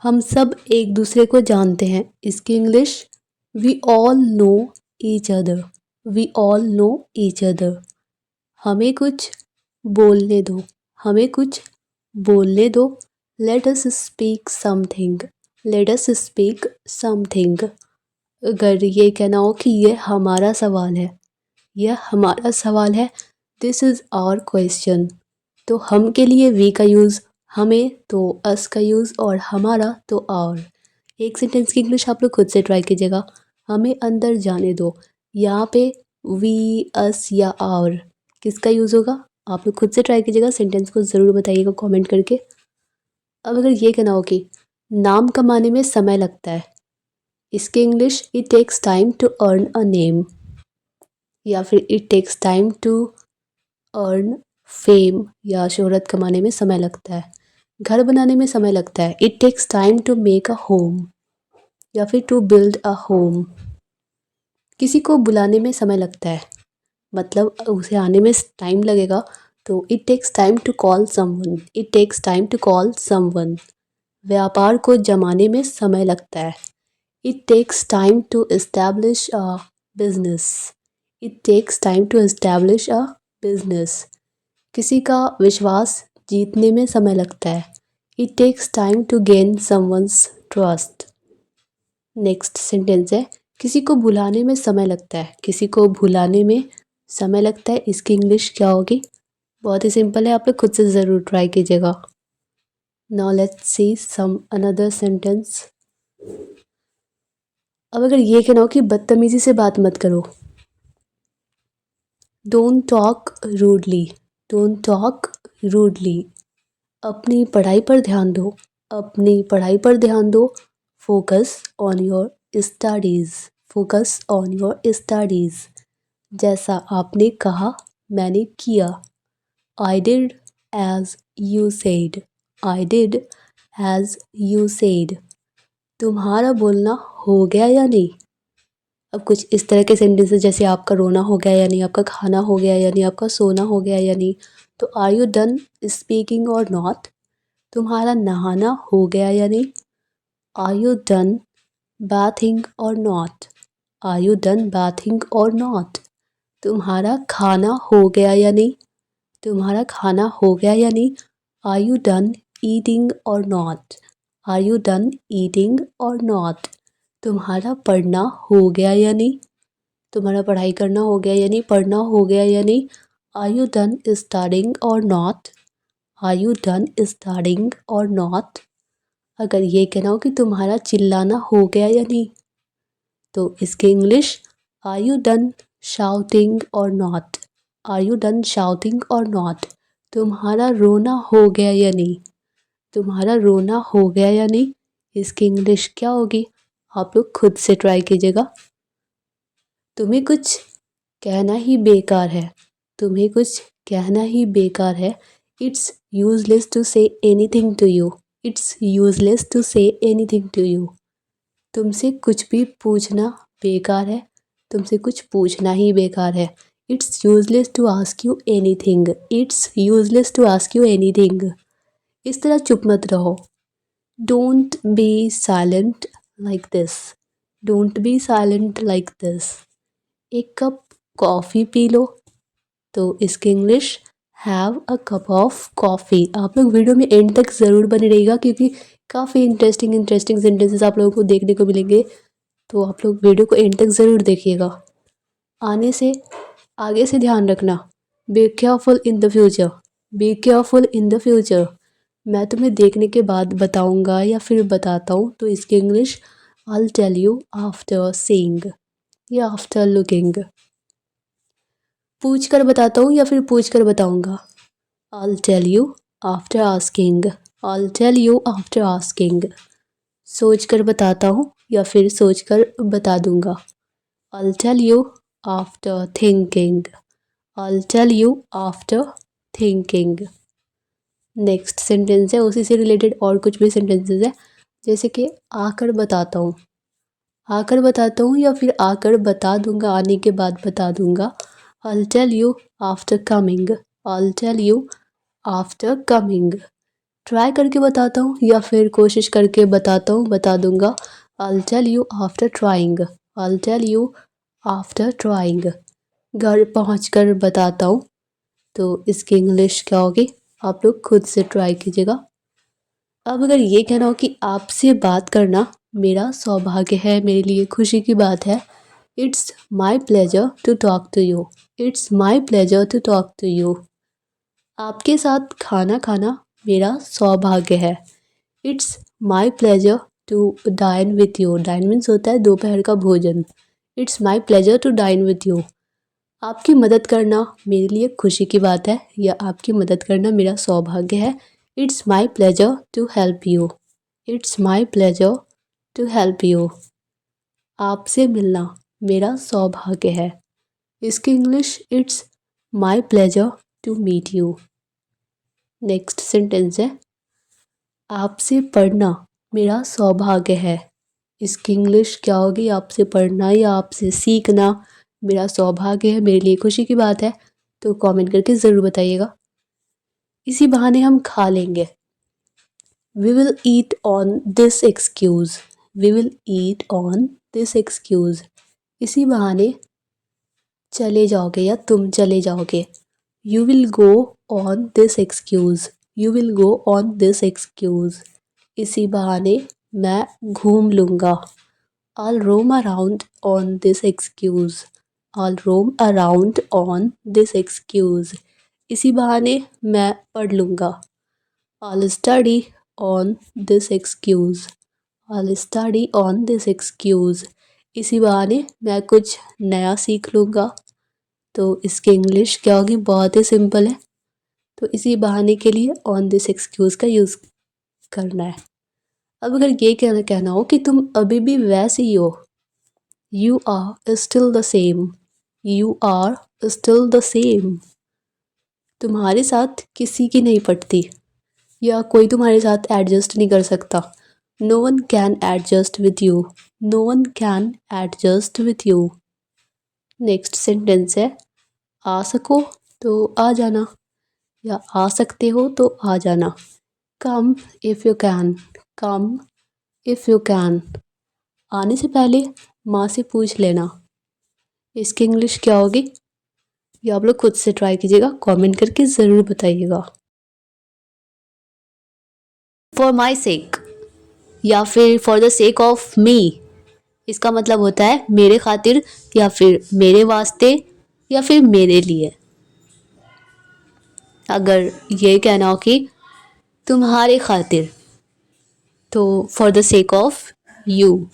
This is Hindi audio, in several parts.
हम सब एक दूसरे को जानते हैं। इसकी English we all know each other. We all know each other. हमें कुछ बोलने दो। हमें कुछ बोलने दो। Let us speak something. Let us speak something. अगर ये कहना हो कि ये हमारा सवाल है, यह हमारा सवाल है, दिस इज़ आवर क्वेश्चन, तो हम के लिए वी का यूज़, हमें तो अस का यूज़ और हमारा तो आवर। एक सेंटेंस की इंग्लिश आप लोग खुद से ट्राई कीजिएगा। हमें अंदर जाने दो। यहाँ पे वी, अस या आवर किसका यूज़ होगा? आप लोग खुद से ट्राई कीजिएगा। सेंटेंस को ज़रूर बताइएगा कमेंट करके। अब अगर ये कहना हो कि नाम कमाने में समय लगता है, इसकी English it takes time to earn a name, या फिर it takes time to earn fame, या शोहरत कमाने में समय लगता है। घर बनाने में समय लगता है, it takes time to make a home, या फिर टू बिल्ड अ होम। किसी को बुलाने में समय लगता है, मतलब उसे आने में टाइम लगेगा, तो it takes time to call someone. It takes time to call someone. व्यापार को जमाने में समय लगता है, it takes time to establish a business. It takes time to establish a business. किसी का विश्वास जीतने में समय लगता है, it takes time to gain someone's trust. Next sentence है किसी को भुलाने में समय लगता है। किसी को भुलाने में समय लगता है, इसकी इंग्लिश क्या होगी? बहुत ही सिंपल है, आप लोग खुद से ज़रूर ट्राई कीजिएगा। Now let's see some another sentence. अब अगर ये कहना हो कि बदतमीजी से बात मत करो, don't talk rudely. Don't talk rudely. अपनी पढ़ाई पर ध्यान दो। अपनी पढ़ाई पर ध्यान दो। Focus on your studies. Focus on your studies. जैसा आपने कहा मैंने किया, I did as you said. I did as you said. तुम्हारा बोलना हो गया या नहीं? अब कुछ इस तरह के सेंटेंसेस जैसे आपका रोना हो गया या नहीं, आपका खाना हो गया या नहीं, आपका सोना हो गया या नहीं, तो are you done speaking or not? तुम्हारा नहाना हो गया या नहीं? Are you done bathing or not? Are you done bathing or not? तुम्हारा खाना हो गया या नहीं? तुम्हारा खाना हो गया या नहीं? Are you done eating or not? Are you done eating or not? तुम्हारा पढ़ना हो गया या नहीं? तुम्हारा पढ़ाई करना हो गया या नहीं? पढ़ना हो गया या नहीं? Are you done studying or not? Are you done studying or not? अगर ये कहना हो कि तुम्हारा चिल्लाना हो गया या नहीं, तो इसकी English are you done shouting or not? Are you done shouting or not? तुम्हारा रोना हो गया या नहीं? तुम्हारा रोना हो गया या नहीं? इसकी इंग्लिश क्या होगी? आप लोग खुद से ट्राई कीजिएगा। तुम्हें कुछ कहना ही बेकार है। तुम्हें कुछ कहना ही बेकार है। It's useless to say anything to you. It's useless to say anything to you. तुमसे कुछ भी पूछना बेकार है। तुमसे कुछ पूछना ही बेकार है। It's useless to ask you anything. It's useless to ask you anything. इस तरह चुप मत रहो। Don't be silent like this. Don't be silent like this. एक कप कॉफ़ी पी लो, तो इसकी English have a cup of coffee. आप लोग वीडियो में एंड तक ज़रूर बने रहिएगा, क्योंकि काफ़ी इंटरेस्टिंग सेंटेंसेस आप लोगों को देखने को मिलेंगे, तो आप लोग वीडियो को एंड तक ज़रूर देखिएगा। आगे से ध्यान रखना। Be careful in the future. Be careful in the future. मैं तुम्हें देखने के बाद बताऊंगा या फिर बताता हूँ, तो इसकी English I'll tell you after seeing या आफ्टर लुकिंग। पूछ कर बताता हूँ या फिर पूछ कर बताऊंगा, I'll tell you after asking. I'll tell you after asking. सोच कर बताता हूँ या फिर सोच कर बता दूंगा, I'll tell you after thinking. I'll tell you after thinking. Next sentence है उसी से रिलेटेड और कुछ भी सेंटेंसेस है, जैसे कि आकर बताता हूँ। आकर बताता हूँ या फिर आकर बता दूंगा, आने के बाद बता दूंगा, I'll tell you after coming. I'll tell you after coming. Try करके बताता हूँ या फिर कोशिश करके बताता हूँ, बता दूंगा। I'll tell you after trying. I'll tell you after trying. घर पहुँचकर बताता हूँ। तो इसकी इंग्लिश क्या होगी, आप लोग खुद से ट्राई कीजिएगा। अब अगर ये कहना हो कि आपसे बात करना मेरा सौभाग्य है, मेरे लिए खुशी की बात है, it's my pleasure to talk to you. It's my pleasure to talk to you. आपके साथ खाना खाना मेरा सौभाग्य है, it's my pleasure to dine with you. Dine means होता है दोपहर का भोजन। It's my pleasure to dine with you. आपकी मदद करना मेरे लिए खुशी की बात है या आपकी मदद करना मेरा सौभाग्य है, it's my pleasure to help you. It's my pleasure to help you. आपसे मिलना मेरा सौभाग्य है, इसकी English it's my pleasure to meet you. Next sentence है, आपसे पढ़ना मेरा सौभाग्य है, इसकी इंग्लिश क्या होगी, आपसे पढ़ना या आपसे सीखना मेरा सौभाग्य है, मेरे लिए खुशी की बात है। तो कमेंट करके ज़रूर बताइएगा। इसी बहाने हम खा लेंगे, we will eat on this excuse. We will eat on this excuse. इसी बहाने चले जाओगे या तुम चले जाओगे, you will go on this excuse. You will go on this excuse. इसी बहाने मैं घूम लूँगा, I'll roam around on this excuse. I'll roam around on this excuse. इसी बहाने मैं पढ़ लूँगा, I'll study on this excuse. I'll study on this excuse. इसी बहाने मैं कुछ नया सीख लूँगा। तो इसकी इंग्लिश क्या होगी, बहुत ही सिंपल है। तो इसी बहाने के लिए ऑन दिस एक्सक्यूज़ का यूज़ करना है। अब अगर ये कहना हो कि तुम अभी भी वैसे ही हो, You are still the same. You are still the same. तुम्हारे साथ किसी की नहीं पटती या कोई तुम्हारे साथ एडजस्ट नहीं कर सकता। No one can adjust with you. No one can adjust with you. Next sentence है, आ सको तो आ जाना या आ सकते हो तो आ जाना। Come if you can. Come if you can. आने से पहले माँ से पूछ लेना, इसकी इंग्लिश क्या होगी, ये आप लोग खुद से ट्राई कीजिएगा, कमेंट करके ज़रूर बताइएगा। फॉर माई सेक या फिर फॉर द सेक ऑफ मी, इसका मतलब होता है मेरे खातिर या फिर मेरे वास्ते या फिर मेरे लिए। अगर ये कहना हो कि तुम्हारे खातिर, तो for the sake of you.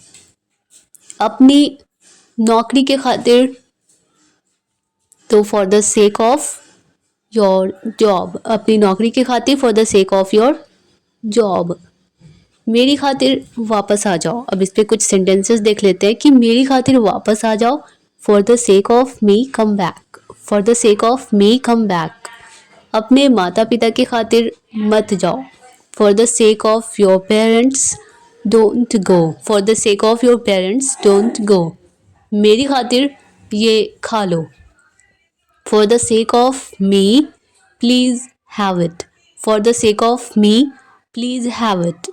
अपनी नौकरी के खातिर, तो for the sake of your job. अपनी नौकरी के खातिर, for the sake of your job. मेरी खातिर वापस आ जाओ। अब इस पे कुछ सेंटेंसेस देख लेते हैं कि मेरी खातिर वापस आ जाओ, for the sake of me come back. For the sake of me come back. अपने माता पिता की खातिर मत जाओ, for the sake of your parents don't go. For the sake of your parents don't go. मेरी खातिर ये खा लो, for the sake of me please have it. For the sake of me please have it.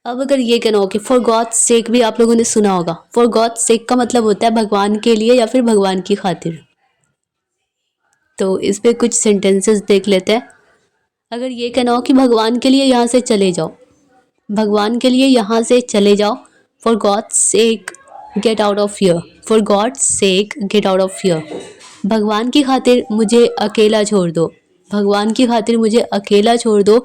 अब अगर ये कहना हो कि फॉर गॉड्स सेक, भी आप लोगों ने सुना होगा। फॉर गॉड्स सेक का मतलब होता है भगवान के लिए या फिर भगवान की खातिर। तो इस पे कुछ सेंटेंसेस देख लेते हैं। अगर ये कहना हो कि भगवान के लिए यहाँ से चले जाओ, भगवान के लिए यहाँ से चले जाओ, for God's sake get out of here. For God's sake get out of here. भगवान की खातिर मुझे अकेला छोड़ दो। भगवान की खातिर मुझे अकेला छोड़ दो,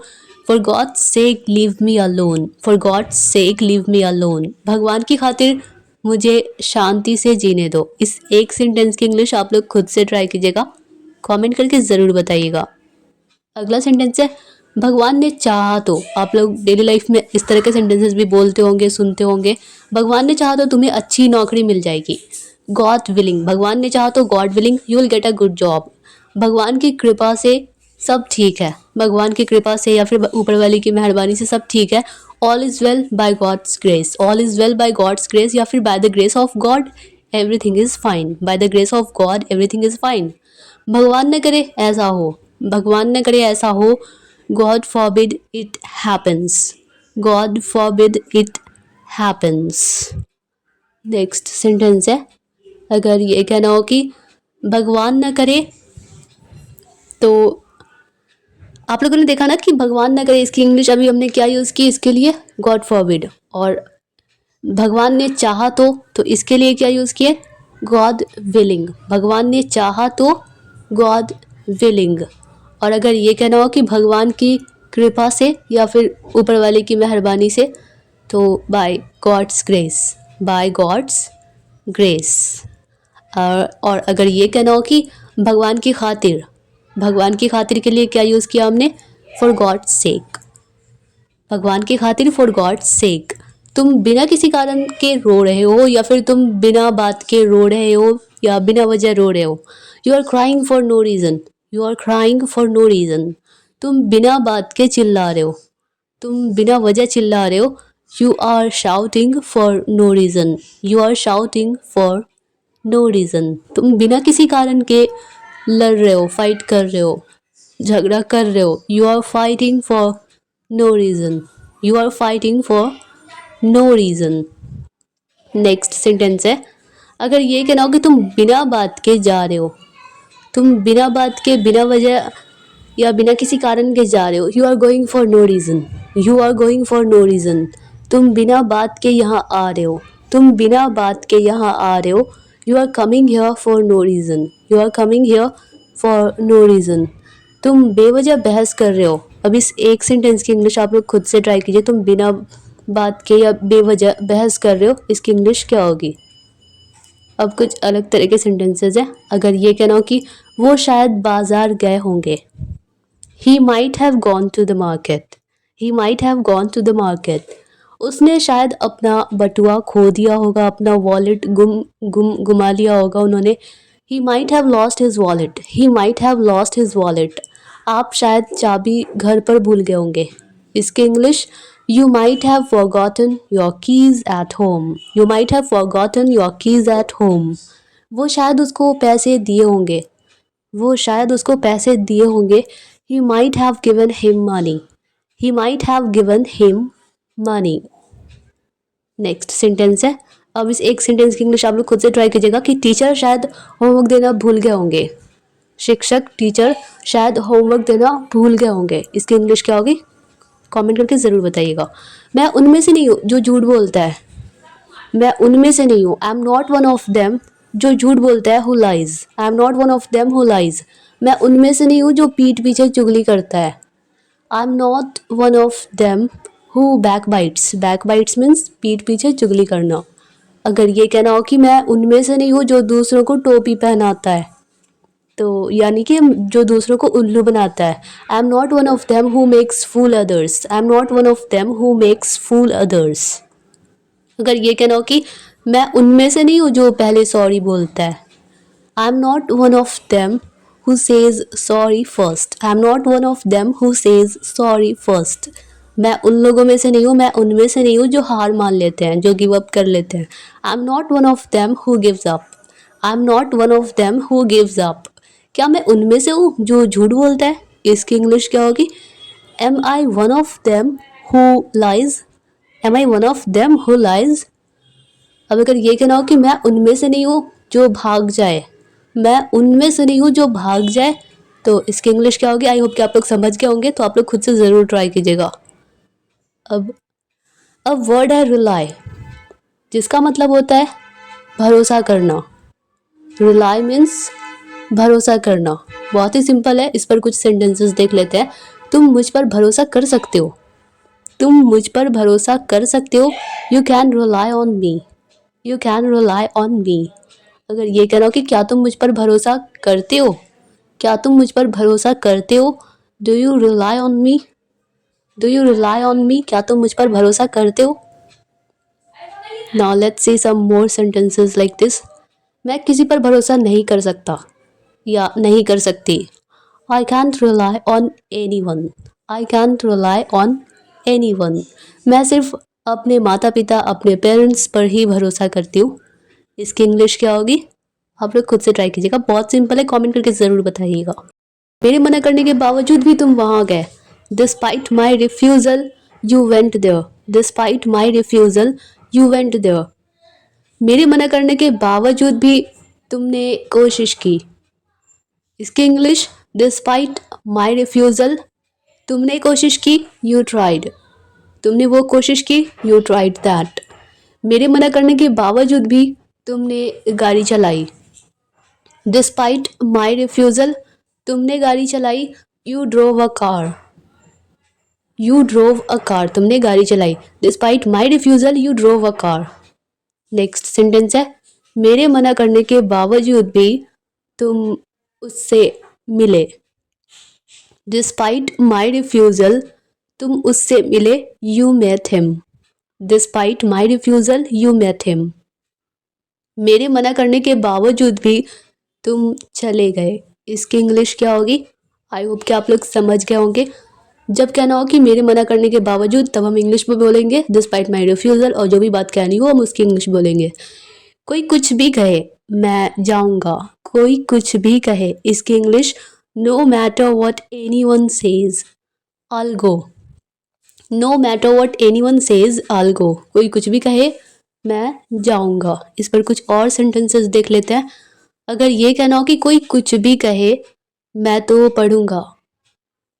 for God's sake leave me alone. For God's sake leave me alone. भगवान की खातिर मुझे शांति से जीने दो। इस एक सेंटेंस की इंग्लिश आप लोग खुद से ट्राई कीजिएगा, कमेंट करके ज़रूर बताइएगा। अगला सेंटेंस है, भगवान ने चाहा तो। आप लोग डेली लाइफ में इस तरह के सेंटेंसेस भी बोलते होंगे, सुनते होंगे। भगवान ने चाहा तो तुम्हें अच्छी नौकरी मिल जाएगी, गॉड विलिंग। भगवान ने चाहा तो God willing you will get a good job. भगवान की कृपा से सब ठीक है। भगवान की कृपा से या फिर ऊपर वाले की मेहरबानी से सब ठीक है। All is well by God's grace. All is well by God's grace या फिर by the grace of God everything is fine. By the grace of God everything is fine. भगवान न करे ऐसा हो। भगवान न करे ऐसा हो, God forbid it happens. God forbid it happens. Next sentence है, अगर ये कहना हो कि भगवान न करे, तो आप लोगों ने देखा ना कि भगवान न करे इसकी इंग्लिश अभी हमने क्या यूज़ की इसके लिए, गॉड फॉरबिड। और भगवान ने चाहा तो इसके लिए क्या यूज़ किए, गॉड विलिंग। भगवान ने चाहा तो गॉड विलिंग। और अगर ये कहना हो कि भगवान की कृपा से या फिर ऊपर वाले की मेहरबानी से, तो by God's grace, by God's grace. और अगर ये कहना हो कि भगवान की खातिर, भगवान की खातिर के लिए क्या यूज़ किया हमने, फॉर गॉड्स सेक। भगवान की खातिर, फॉर गॉड्स सेक। तुम बिना किसी कारण के रो रहे हो, या फिर तुम बिना बात के रो रहे हो, या बिना वजह रो रहे हो। You are crying for no reason, you are crying for no reason. तुम बिना बात के चिल्ला रहे हो, तुम बिना वजह चिल्ला रहे हो। You are shouting for no reason, you are shouting for no reason. तुम बिना किसी कारण के लड़ रहे हो, फाइट कर रहे हो, झगड़ा कर रहे हो। You are fighting for no reason, you are fighting for no reason. Next sentence है, अगर ये कहना हो कि तुम बिना बात के जा रहे हो, तुम बिना बात के, बिना वजह या बिना किसी कारण के जा रहे हो। You are going for no reason, you are going for no reason. तुम बिना बात के यहाँ आ रहे हो, तुम बिना बात के यहाँ आ रहे हो। You are coming here for no reason, you are coming here for no reason. तुम बेवजह बहस कर रहे हो। अब इस एक सेंटेंस की इंग्लिश आप लोग खुद से ट्राई कीजिए। तुम बिना बात के या बेवजह बहस कर रहे हो, इसकी इंग्लिश क्या होगी। अब कुछ अलग तरह के सेंटेंसेस हैं। अगर ये कहना हो कि वो शायद बाजार गए होंगे, he might have gone to the market, he might have gone to the market. उसने शायद अपना बटुआ खो दिया होगा, अपना वॉलेट गुमा लिया होगा उन्होंने। ही might have lost his wallet, he might have lost his wallet. आप शायद चाबी घर पर भूल गए होंगे, इसके English, you might have forgotten your keys at home, you might have forgotten your keys at home. वो शायद उसको पैसे दिए होंगे, वो शायद उसको पैसे दिए होंगे। He might have given him money, he might have given him money. Next sentence है, अब इस एक सेंटेंस की इंग्लिश आप लोग खुद से ट्राई कीजिएगा कि टीचर शायद होमवर्क देना भूल गए होंगे, शिक्षक टीचर शायद होमवर्क देना भूल गए होंगे, इसकी इंग्लिश क्या होगी, कमेंट करके ज़रूर बताइएगा। मैं उनमें से नहीं हूँ जो झूठ बोलता है, मैं उनमें से नहीं हूँ, I am not one of them जो झूठ बोलता है, who lies, I am not one of them who lies. मैं उनमें से नहीं हूँ जो पीठ पीछे चुगली करता है, I am not one of them who back bytes, back bytes means पीठ पीछे चुगली करना। अगर ये कहना हो कि मैं उनमें से नहीं हूँ जो दूसरों को टोपी पहनाता है, तो यानी कि जो दूसरों को उल्लू बनाता है। I am not one of them who makes fool others, I am not one of them who makes fool others. अगर ये कहना हो कि मैं उनमें से नहीं हूँ जो पहले सॉरी बोलता है, I am not one of them who says sorry first, I am not one of them who says sorry first. मैं उन लोगों में से नहीं हूँ, मैं उनमें से नहीं हूँ जो हार मान लेते हैं, जो गिव अप कर लेते हैं। आई am not one of them who gives up, I am not one of them who gives up. क्या मैं उनमें से हूँ जो झूठ बोलता है, इसकी इंग्लिश क्या होगी, am I one of them who lies, am I one of them who lies. अब अगर ये कहना हो कि मैं उनमें से नहीं हूँ जो भाग जाए, मैं उनमें से नहीं हूँ जो भाग जाए, तो इसकी इंग्लिश क्या होगी। आई होप कि आप लोग समझ गए होंगे, तो आप लोग खुद से ज़रूर ट्राई कीजिएगा। अब वर्ड है रिलाई, जिसका मतलब होता है भरोसा करना। रिलाई मीन्स भरोसा करना। बहुत ही सिंपल है, इस पर कुछ सेंटेंसेस देख लेते हैं। तुम मुझ पर भरोसा कर सकते हो, तुम मुझ पर भरोसा कर सकते हो। You can rely on me, you can rely on मी। अगर ये कह रहा हो कि क्या तुम मुझ पर भरोसा करते हो, क्या तुम मुझ पर भरोसा करते हो, do you rely on me, do you rely on me, क्या तुम मुझ पर भरोसा करते हो। Now let's see some more sentences like this. मैं किसी पर भरोसा नहीं कर सकता या नहीं कर सकती। I can't rely on any one, I can't rely on any one. मैं सिर्फ अपने माता पिता, अपने पेरेंट्स पर ही भरोसा करती हूँ। इसकी इंग्लिश क्या होगी, आप लोग खुद से ट्राई कीजिएगा, बहुत सिंपल है, कमेंट करके ज़रूर बताइएगा। मेरे मना करने के बावजूद भी तुम वहाँ गए, Despite my refusal, you went there. Despite my refusal, you went there. मेरे मना करने के बावजूद भी तुमने कोशिश की. इसकी इंग्लिश, डिस्पाइट माई रिफ्यूज़ल, तुमने कोशिश की, यू ट्राइड. तुमने वो कोशिश की, यू ट्राइड दैट. मेरे मना करने के बावजूद भी तुमने गाड़ी चलाई. डिस्पाइट माई रिफ्यूज़ल, तुमने गाड़ी चलाई, you drove a car. You drove a car, तुमने गाड़ी चलाई. Despite my refusal, you drove a car. Next sentence है, मेरे मना करने के बावजूद भी तुम उससे मिले. डिस्पाइट माई रिफ्यूज़ल, तुम उससे मिले, you met him. Despite my refusal, you met him. मेरे मना करने के बावजूद भी तुम चले गए. इसकी इंग्लिश क्या होगी? आई होप कि आप लोग समझ गए होंगे. जब कहना हो कि मेरे मना करने के बावजूद, तब हम इंग्लिश में बोलेंगे डिस्पाइट माई रिफ्यूज़ल, और जो भी बात कहनी हो हम उसकी इंग्लिश बोलेंगे. कोई कुछ भी कहे, मैं जाऊंगा. कोई कुछ भी कहे, इसकी English, no matter what anyone says, I'll go. No matter what anyone says, I'll go. कोई कुछ भी कहे, मैं जाऊंगा. इस पर कुछ और सेंटेंसेस देख लेते हैं. अगर ये कहना हो कि कोई कुछ भी कहे, मैं तो पढ़ूंगा.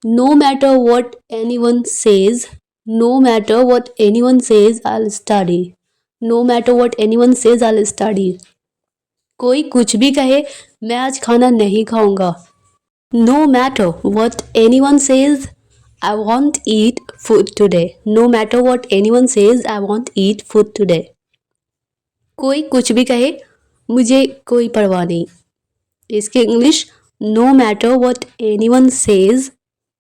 No matter what anyone says, no matter what anyone says, I'll study. No matter what anyone says, I'll study. कोई कुछ भी कहे, मैं आज खाना नहीं खाऊंगा. No matter what anyone says, I won't eat food today. No matter what anyone says, I won't eat food today. कोई कुछ भी कहे, मुझे कोई परवाह नहीं. इसकी English, no matter what anyone says,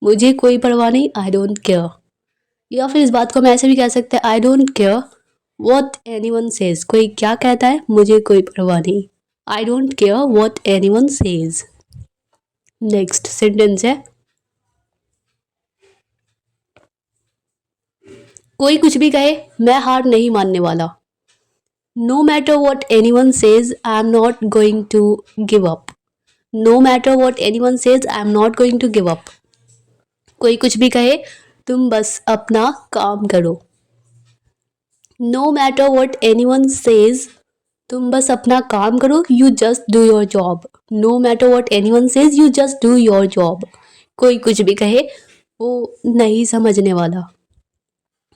मुझे कोई परवाह नहीं, आई डोंट केयर. या फिर इस बात को हम ऐसे भी कह सकते हैं, I don't care what anyone says. कोई क्या कहता है, मुझे कोई परवाह नहीं. I don't care what anyone says. Next sentence है, कोई कुछ भी कहे, मैं हार नहीं मानने वाला. No matter what anyone says, I am not going to give up. No matter what anyone says, I am not going to give up. कोई कुछ भी कहे, तुम बस अपना काम करो. No matter what anyone says, तुम बस अपना काम करो, you just do your job. No matter what anyone says, you just do your job. कोई कुछ भी कहे, वो नहीं समझने वाला.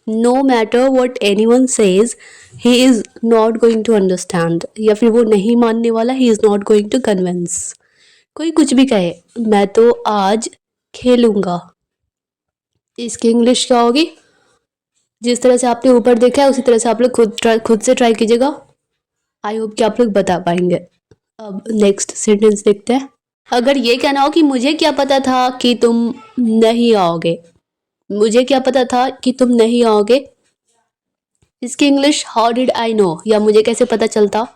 No matter what anyone says, he is not going to understand. या फिर वो नहीं मानने वाला, he is not going to convince. कोई कुछ भी कहे, मैं तो आज खेलूंगा. इसकी इंग्लिश क्या होगी? जिस तरह से आपने ऊपर देखा है उसी तरह से आप लोग खुद से ट्राई कीजिएगा. आई होप कि आप लोग बता पाएंगे. अब नेक्स्ट सेंटेंस देखते हैं. अगर ये कहना हो कि मुझे क्या पता था कि तुम नहीं आओगे. मुझे क्या पता था कि तुम नहीं आओगे. इसकी English, how did I know, या मुझे कैसे पता चलता.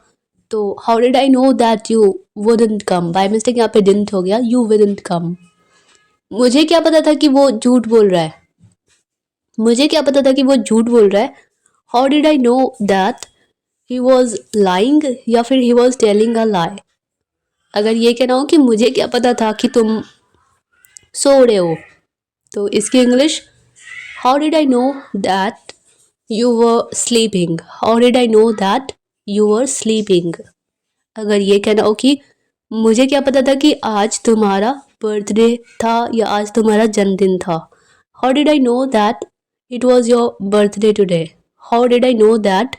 तो how did I know that you wouldn't come. By mistake यहाँ पे डिडंट हो गया, यू वुडंट कम. मुझे क्या पता था कि वो झूठ बोल रहा है. मुझे क्या पता था कि वो झूठ बोल रहा है. How did I know that he was lying, या फिर ही वॉज टेलिंग अ लाई. अगर ये कहना हो कि मुझे क्या पता था कि तुम सो रहे हो, तो इसकी English, how did I know that you were sleeping. How did I know that you were sleeping. अगर ये कहना हो कि मुझे क्या पता था कि आज तुम्हारा बर्थडे था या आज तुम्हारा जन्मदिन था. How did I know that it was your birthday today. How did I know that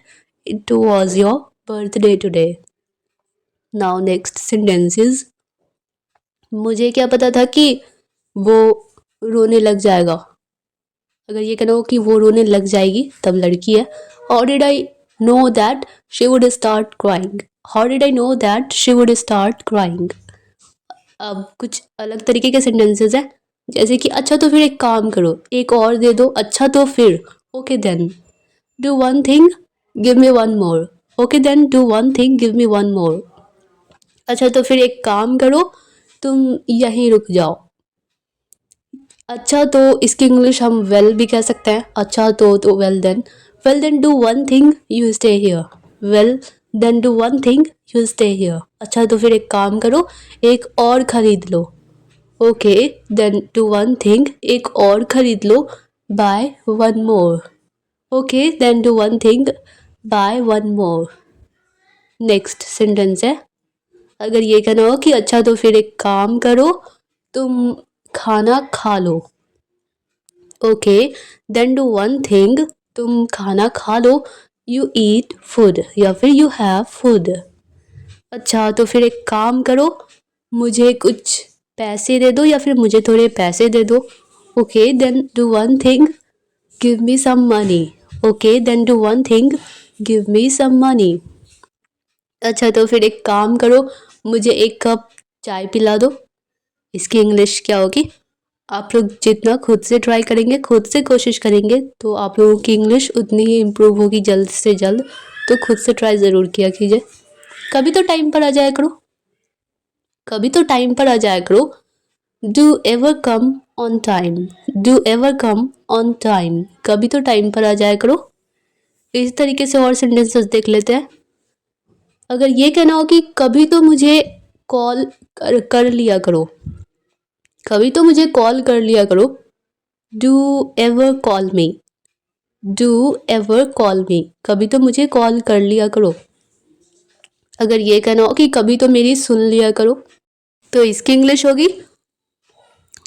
it was your birthday today. Now next sentences. मुझे क्या पता था कि वो रोने लग जाएगा. अगर ये कहना हो कि वो रोने लग जाएगी, तब लड़की है. How did I know that she would start crying. How did I know that she would start crying. अब कुछ अलग तरीके के सेंटेंसेस हैं, जैसे कि अच्छा तो फिर एक काम करो, एक और दे दो. अच्छा तो फिर, okay then, do one thing, give me one more. Okay then, do one thing, give me one more. अच्छा तो फिर एक काम करो, तुम यहीं रुक जाओ. अच्छा तो इसकी इंग्लिश हम वेल भी कह सकते हैं. अच्छा तो well then do one thing, you stay here. Well then do one thing, you stay here. अच्छा तो फिर एक काम करो, एक और खरीद लो. Okay then do one thing, एक और खरीद लो, buy one more. Okay then do one thing, buy one more. Next sentence है, अगर ये कहना हो कि अच्छा तो फिर एक काम करो, तुम खाना खा लो। Okay then do one thing, तुम खाना खा लो, यू ईट फूड या फिर यू हैव फूड। अच्छा तो फिर एक काम करो, मुझे कुछ पैसे दे दो या फिर मुझे थोड़े पैसे दे दो। Okay then do one thing, give me some money. Okay then do one thing, give me some money. अच्छा तो फिर एक काम करो, मुझे एक कप चाय पिला दो। इसकी इंग्लिश क्या होगी? आप लोग जितना खुद से ट्राई करेंगे, खुद से कोशिश करेंगे, तो आप लोगों की इंग्लिश उतनी ही इम्प्रूव होगी जल्द से जल्द। तो खुद से ट्राई ज़रूर किया कीजिए। कभी तो टाइम पर आ जाया करो, कभी तो टाइम पर आ जाया करो। Do ever come on time, do ever come on time, कभी तो टाइम पर आ जाया करो। इस तरीके से और सेंटेंसेस देख लेते हैं। अगर ये कहना हो कि कभी तो मुझे कॉल कर लिया करो, कभी तो मुझे कॉल कर लिया करो, do ever call me, do ever call मी, कभी तो मुझे कॉल कर लिया करो। अगर ये कहना हो कि कभी तो मेरी सुन लिया करो, तो इसकी इंग्लिश होगी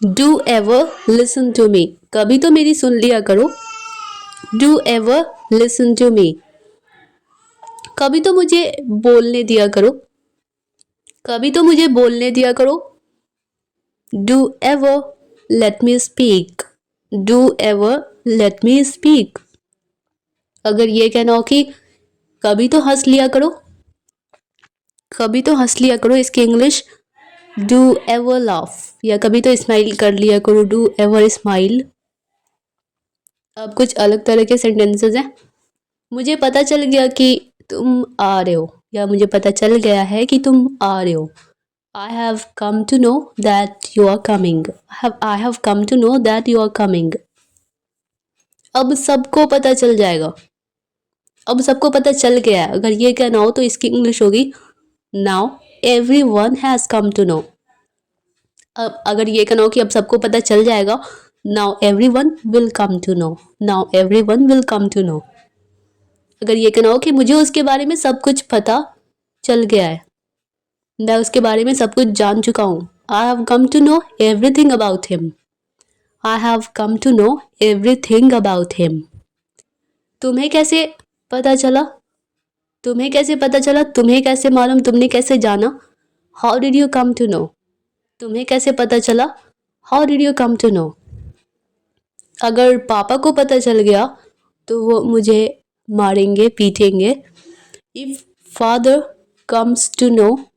do ever listen to me, कभी तो मेरी सुन लिया करो, do ever listen to me. कभी तो मुझे बोलने दिया करो, कभी तो मुझे बोलने दिया करो, do ever let me speak, do ever let me speak. अगर ये कहना हो कि कभी तो हंस लिया करो, कभी तो हंस लिया करो, इसकी इंग्लिश डू एवर लाफ, या कभी तो स्माइल कर लिया करो, डू एवर स्माइल। अब कुछ अलग तरह के सेंटेंसेस हैं। मुझे पता चल गया कि तुम आ रहे हो, या मुझे पता चल गया है कि तुम आ रहे हो। I have come to know that you are coming. I have come to know that you are coming. अब सबको पता चल जाएगा, अब सबको पता चल गया है। अगर ये कहना हो तो इसकी इंग्लिश होगी now everyone has come to know. अब अगर ये कहना हो कि अब सबको पता चल जाएगा, now everyone will come to know. Now everyone will come to know. अगर ये कहना हो कि मुझे उसके बारे में सब कुछ पता चल गया है, मैं उसके बारे में सब कुछ जान चुका हूँ, I have come to know everything about him, I have come to know everything about him. तुम्हें कैसे पता चला, तुम्हें कैसे पता चला, तुम्हें कैसे मालूम, तुमने कैसे जाना, how did you come to know, तुम्हें कैसे पता चला, how did you come to know. अगर पापा को पता चल गया तो वो मुझे मारेंगे, पीटेंगे। If father comes to know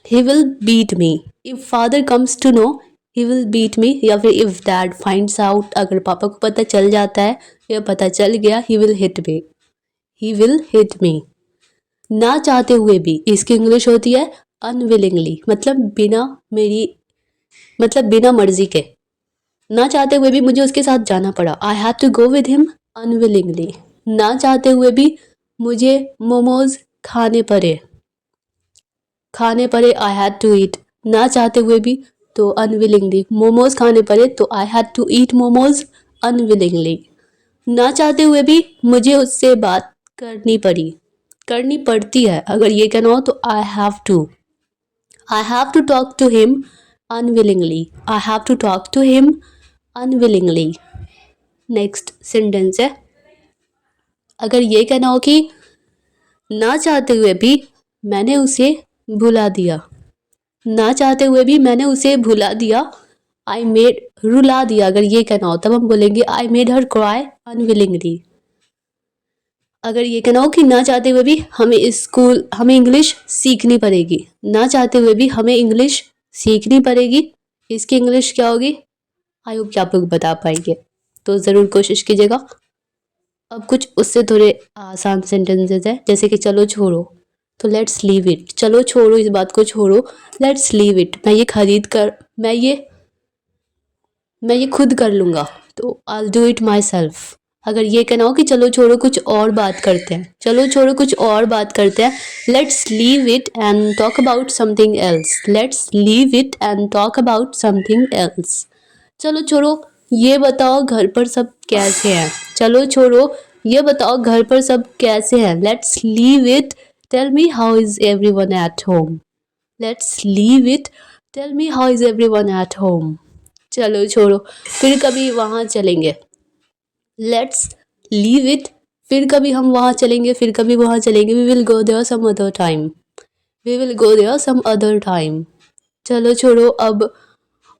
he will beat me, if father comes to know he will beat me, या फिर if dad finds out, अगर पापा को पता चल जाता है या पता चल गया, he will hit me, he will hit me। ना चाहते हुए भी, इसकी इंग्लिश होती है unwillingly, मतलब बिना मेरी, मतलब बिना मर्जी के। ना चाहते हुए भी मुझे उसके साथ जाना पड़ा, I had to go with him unwillingly। ना चाहते हुए भी मुझे मोमोज खाने पड़े, खाने पड़े, आई हैड टू ईट। ना चाहते हुए भी तो अनविलिंगली, मोमोज खाने पड़े तो I had to eat momos unwillingly. ना चाहते हुए भी मुझे उससे बात करनी पड़ी, करनी पड़ती है। अगर ये कहना हो तो I have to talk to him unwillingly, I have to talk to him unwillingly. Next sentence है, अगर ये कहना हो कि ना चाहते हुए भी मैंने उसे भुला दिया, ना चाहते हुए भी मैंने उसे भुला दिया, आई मेड, रुला दिया। अगर ये कहना हो तब हम बोलेंगे I made her cry unwillingly. अगर ये कहना हो कि ना चाहते हुए भी हमें इंग्लिश सीखनी पड़ेगी, ना चाहते हुए भी हमें इंग्लिश सीखनी पड़ेगी, इसकी इंग्लिश क्या होगी? आई होप कि आप लोग बता पाएंगे, तो ज़रूर कोशिश कीजिएगा। अब कुछ उससे थोड़े आसान सेंटेंसेस हैं, जैसे कि चलो छोड़ो, तो लेट्स लीव इट, चलो छोड़ो इस बात को, छोड़ो, लेट्स लीव इट, मैं ये खरीद कर, मैं ये खुद कर लूँगा, तो I do it my self, अगर ये कहना हो कि चलो छोड़ो कुछ और बात करते हैं, चलो छोड़ो कुछ और बात करते हैं, let's leave it and talk about something else, let's leave it and talk about something else. चलो छोड़ो ये बताओ घर पर सब कैसे हैं, चलो छोड़ो ये बताओ घर पर सब कैसे हैं, let's leave it, tell me how is everyone at home, let's leave it, tell me how is everyone at home. चलो छोड़ो फिर कभी वहाँ चलेंगे, लेट्स लीव इट, फिर कभी हम वहाँ चलेंगे, फिर कभी वहाँ चलेंगे, we will go there some other time, we will go there some other time. चलो छोड़ो अब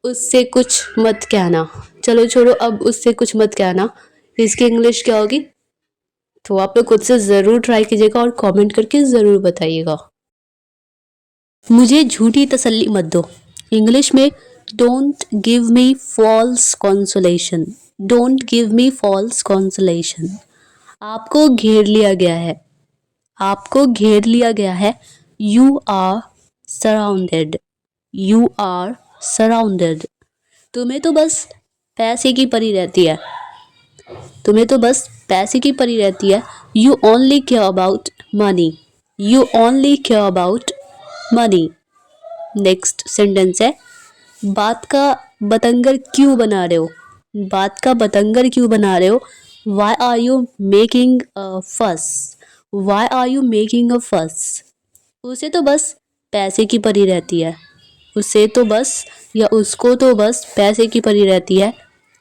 उससे कुछ मत कहना, चलो छोड़ो अब उससे कुछ मत कहना, इसकी इंग्लिश क्या होगी? तो आप लोग खुद से ज़रूर ट्राई कीजिएगा और कमेंट करके ज़रूर बताइएगा। मुझे झूठी तसल्ली मत दो, इंग्लिश में don't give me false consolation, don't give me false consolation. आपको घेर लिया गया है, आपको घेर लिया गया है, you are surrounded, you are surrounded. तुम्हें तो बस पैसे की पड़ी रहती है, तुम्हें तो बस पैसे की पड़ी रहती है, you only care about money, you only care about money. Next sentence है, बात का बतंगर क्यों बना रहे हो, बात का बतंगर क्यों बना रहे हो, why are you making a fuss, why are you making a fuss. उसे तो बस पैसे की पड़ी रहती है, उसे तो बस या उसको तो बस पैसे की पड़ी रहती है।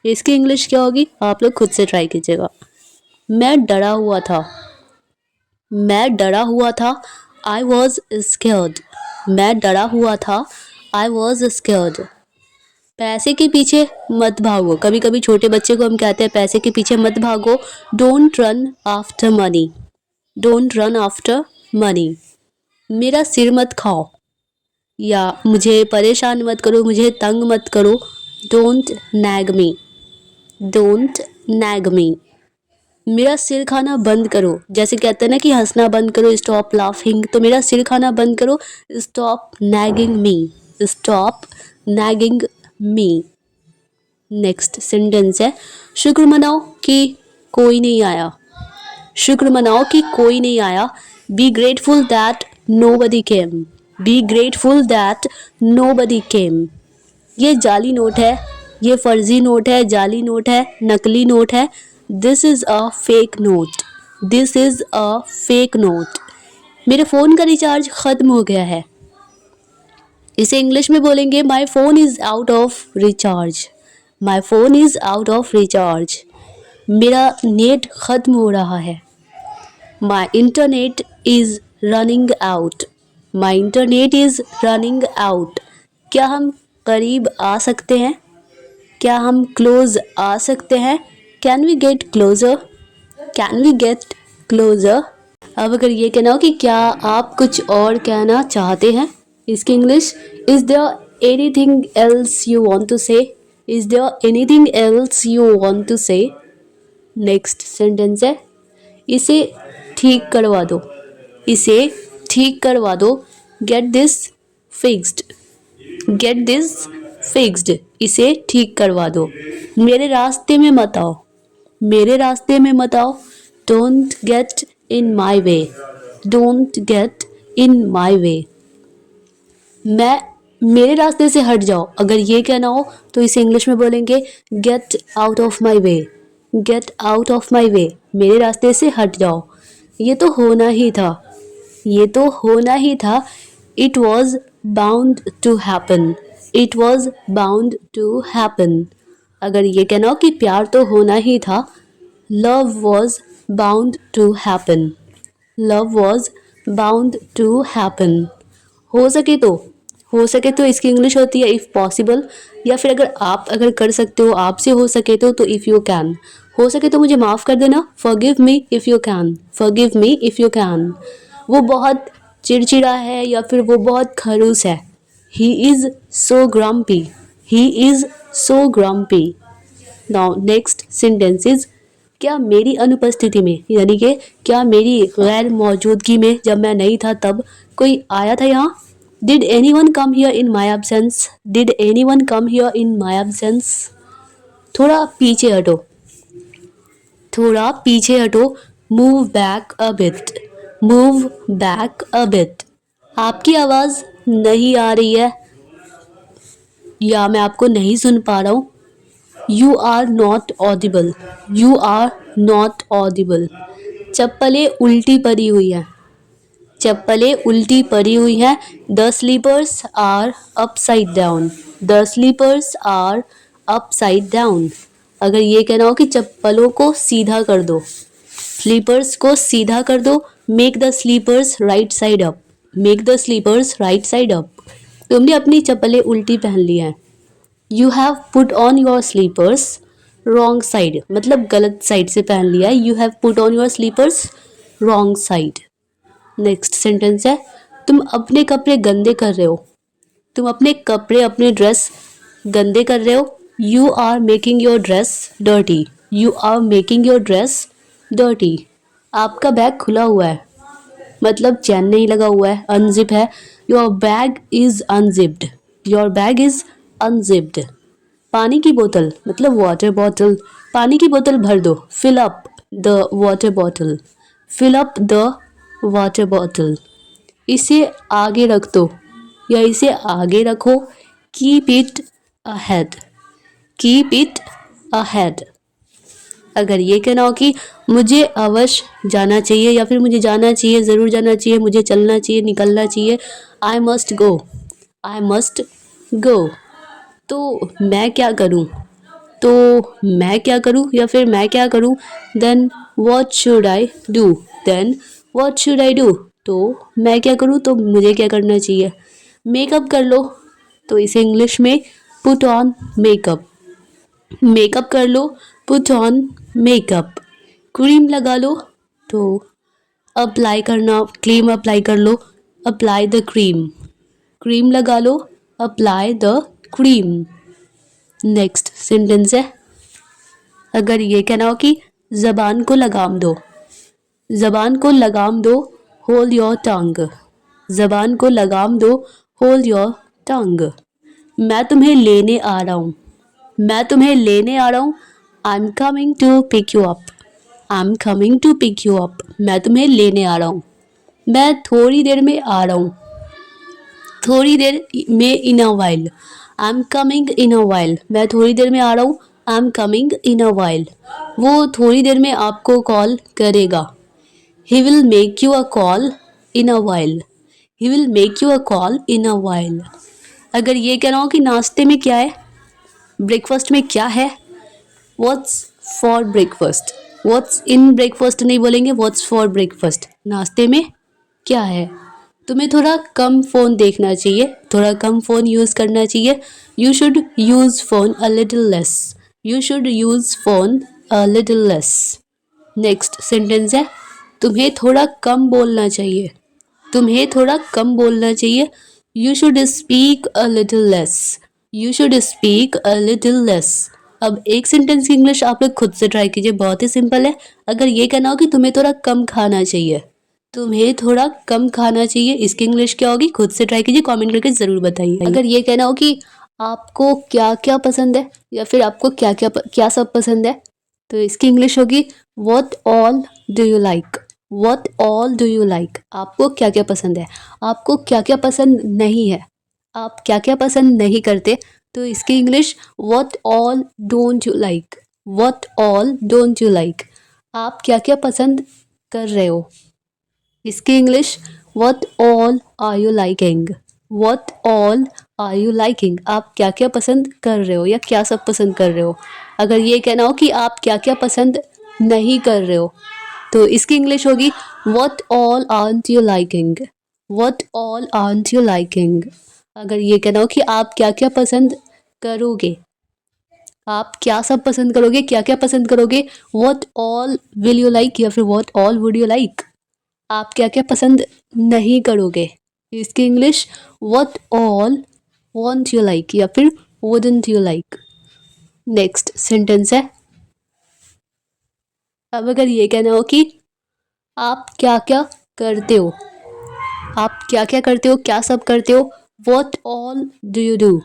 इसकी इंग्लिश क्या होगी आप लोग खुद से ट्राई कीजिएगा। मैं डरा हुआ था, मैं डरा हुआ था, आई वॉज स्केर्ड, मैं डरा हुआ था, आई वॉज स्केर्ड। पैसे के पीछे मत भागो, कभी कभी छोटे बच्चे को हम कहते हैं पैसे के पीछे मत भागो, don't run after money, don't run after money. मेरा सिर मत खाओ या मुझे परेशान मत करो, मुझे तंग मत करो, don't nag me, don't nag me. मेरा सिर खाना बंद करो, जैसे कहते हैं ना कि हंसना बंद करो, स्टॉप लाफिंग, तो मेरा सिर खाना बंद करो, स्टॉप नैगिंग मी, स्टॉप नैगिंग मी। नेक्स्ट सेंटेंस है, शुक्र मनाओ कि कोई नहीं आया, शुक्र मनाओ कि कोई नहीं आया, be grateful that nobody came, be grateful that nobody came. ये जाली नोट है, ये फर्जी नोट है, जाली नोट है, नकली नोट है, this is a fake note, this is a fake note. मेरे फ़ोन का रिचार्ज ख़त्म हो गया है, इसे इंग्लिश में बोलेंगे my phone is out of recharge, my phone is out of recharge. मेरा नेट ख़त्म हो रहा है, my internet is running out, my internet is running out. क्या हम करीब आ सकते हैं, क्या हम क्लोज आ सकते हैं, can we get closer, can we get closer. अब अगर ये कहना हो कि क्या आप कुछ और कहना चाहते हैं, इसकी English, is there anything else you want to say, is there anything else you want to say. Next sentence है, इसे ठीक करवा दो, इसे ठीक करवा दो, get this fixed, get this fixed. इसे ठीक करवा दो, मेरे रास्ते में मत आओ, मेरे रास्ते में मत आओ, don't get in my way, don't get in my way. मैं मेरे रास्ते से हट जाओ, अगर ये कहना हो तो इसे इंग्लिश में बोलेंगे get out of my way, get out of my way, मेरे रास्ते से हट जाओ। ये तो होना ही था, ये तो होना ही था, it was bound to happen, it was bound to happen. अगर ये कहना हो कि प्यार तो होना ही था, love was bound to happen, love was bound to happen. हो सके तो, हो सके तो इसकी इंग्लिश होती है इफ़ पॉसिबल, या फिर अगर आप अगर कर सकते हो, आपसे हो सके तो इफ़ यू कैन, हो सके तो मुझे माफ़ कर देना, forgive me if you can, forgive me if you can. वो बहुत चिड़चिड़ा है या फिर वो बहुत खड़ूस है, he is so grumpy, he is so grumpy. Now next sentence is, क्या मेरी अनुपस्थिति में, यानी कि क्या मेरी गैर मौजूदगी में, जब मैं नहीं था तब कोई आया था यहाँ, did any one come here in my absence, did any one come here in my absence. थोड़ा पीछे हटो, थोड़ा पीछे हटो, move back a bit, move back a bit. आपकी आवाज़ नहीं आ रही है या मैं आपको नहीं सुन पा रहा हूँ। You are not audible, you are not audible. चप्पलें उल्टी पड़ी हुई हैं, चप्पलें उल्टी पड़ी हुई हैं। The slippers are upside down, the slippers are upside down. अगर ये कहना हो कि चप्पलों को सीधा कर दो, स्लीपर्स को सीधा कर दो, make the slippers right side up, make the slippers right side up. तुमने अपनी चप्पलें उल्टी पहन ली हैं। You have put on your slippers wrong side, मतलब गलत साइड से पहन लिया है। You have put on your slippers wrong side. Next sentence है, तुम अपने कपड़े गंदे कर रहे हो, तुम अपने कपड़े अपने ड्रेस गंदे कर रहे हो। You are making your dress dirty, you are making your dress dirty. आपका बैग खुला हुआ है, मतलब चैन नहीं लगा हुआ है, अनजिप है। Your bag is unzipped, your bag is unzipped. पानी की बोतल, मतलब वाटर बॉटल, पानी की बोतल भर दो, fill up the water bottle, fill up the water bottle. इसे आगे रख दो या इसे आगे रखो, keep it ahead, keep it ahead. अगर ये कहना हो कि मुझे अवश्य जाना चाहिए या फिर मुझे जाना चाहिए, ज़रूर जाना चाहिए, मुझे चलना चाहिए, निकलना चाहिए, I must go, I must go. तो मैं क्या करूँ, तो मैं क्या करूँ या फिर मैं क्या करूँ, then what should I do, then what should I do. तो मैं क्या करूँ, तो मुझे क्या करना चाहिए। मेकअप कर लो, तो इसे इंग्लिश में पुट ऑन मेकअप, मेकअप कर लो, पुट ऑन मेकअप। क्रीम लगा लो, तो अप्लाई करना, क्रीम अप्लाई कर लो, अप्लाई द क्रीम, क्रीम लगा लो, apply the cream. Next sentence है, अगर ये कहना हो कि ज़बान को लगाम दो, ज़बान को लगाम दो, होल्ड योर टंग, ज़बान को लगाम दो, होल्ड योर टंग। मैं तुम्हें लेने आ रहा हूँ, मैं तुम्हें लेने आ रहा हूँ, I am coming to pick you up, I am coming to pick you up. मैं तुम्हें लेने आ रहा हूँ, मैं थोड़ी देर में आ रहा हूँ, थोड़ी देर में, in a while, I am coming in a while. मैं थोड़ी देर में आ रहा हूँ, I am coming in a while. वो थोड़ी देर में आपको कॉल करेगा, he will make you a call in a while, he will make you a call in a while. अगर ये कहना हो कि नाश्ते में क्या है, ब्रेकफास्ट में क्या है, what's for breakfast, what's in breakfast नहीं बोलेंगे, व्हाट्स फॉर ब्रेकफास्ट। नाश्ते में क्या है। तुम्हें थोड़ा कम फ़ोन देखना चाहिए, थोड़ा कम फ़ोन यूज़ करना चाहिए। You should use phone a little less, you should use phone a little less. Next sentence है, तुम्हें थोड़ा कम बोलना चाहिए, तुम्हें थोड़ा कम बोलना चाहिए। You should speak a little less, you should speak a little less. अब एक सेंटेंस की इंग्लिश आप लोग खुद से ट्राई कीजिए, बहुत ही सिंपल है। अगर ये कहना हो कि तुम्हें थोड़ा कम खाना चाहिए, तुम्हें थोड़ा कम खाना चाहिए, इसकी इंग्लिश क्या होगी, खुद से ट्राई कीजिए, कमेंट करके ज़रूर बताइए। अगर ये कहना हो कि आपको क्या क्या पसंद है या फिर आपको क्या क्या क्या सब पसंद है, तो इसकी इंग्लिश होगी what all do you like, what all do you like. आपको क्या क्या पसंद है, आपको क्या क्या पसंद नहीं है, आप क्या क्या पसंद नहीं करते, तो इसकी English what all don't you like, what all don't you like. आप क्या क्या पसंद कर रहे हो, इसकी English what all are you liking, what all are you liking. आप क्या क्या पसंद कर रहे हो या क्या सब पसंद कर रहे हो। अगर ये कहना हो कि आप क्या क्या पसंद नहीं कर रहे हो, तो इसकी इंग्लिश होगी what all aren't you liking, what all aren't you liking. अगर ये कहना हो कि आप क्या क्या पसंद करोगे, आप क्या सब पसंद करोगे, क्या क्या पसंद करोगे, what all will you like या फिर what all would you like. आप क्या क्या पसंद नहीं करोगे, इसकी English what all want you like या फिर wouldn't you like. Next sentence है, अब अगर ये कहना हो कि आप क्या क्या करते हो, आप क्या क्या करते हो, क्या सब करते हो, what all do you do,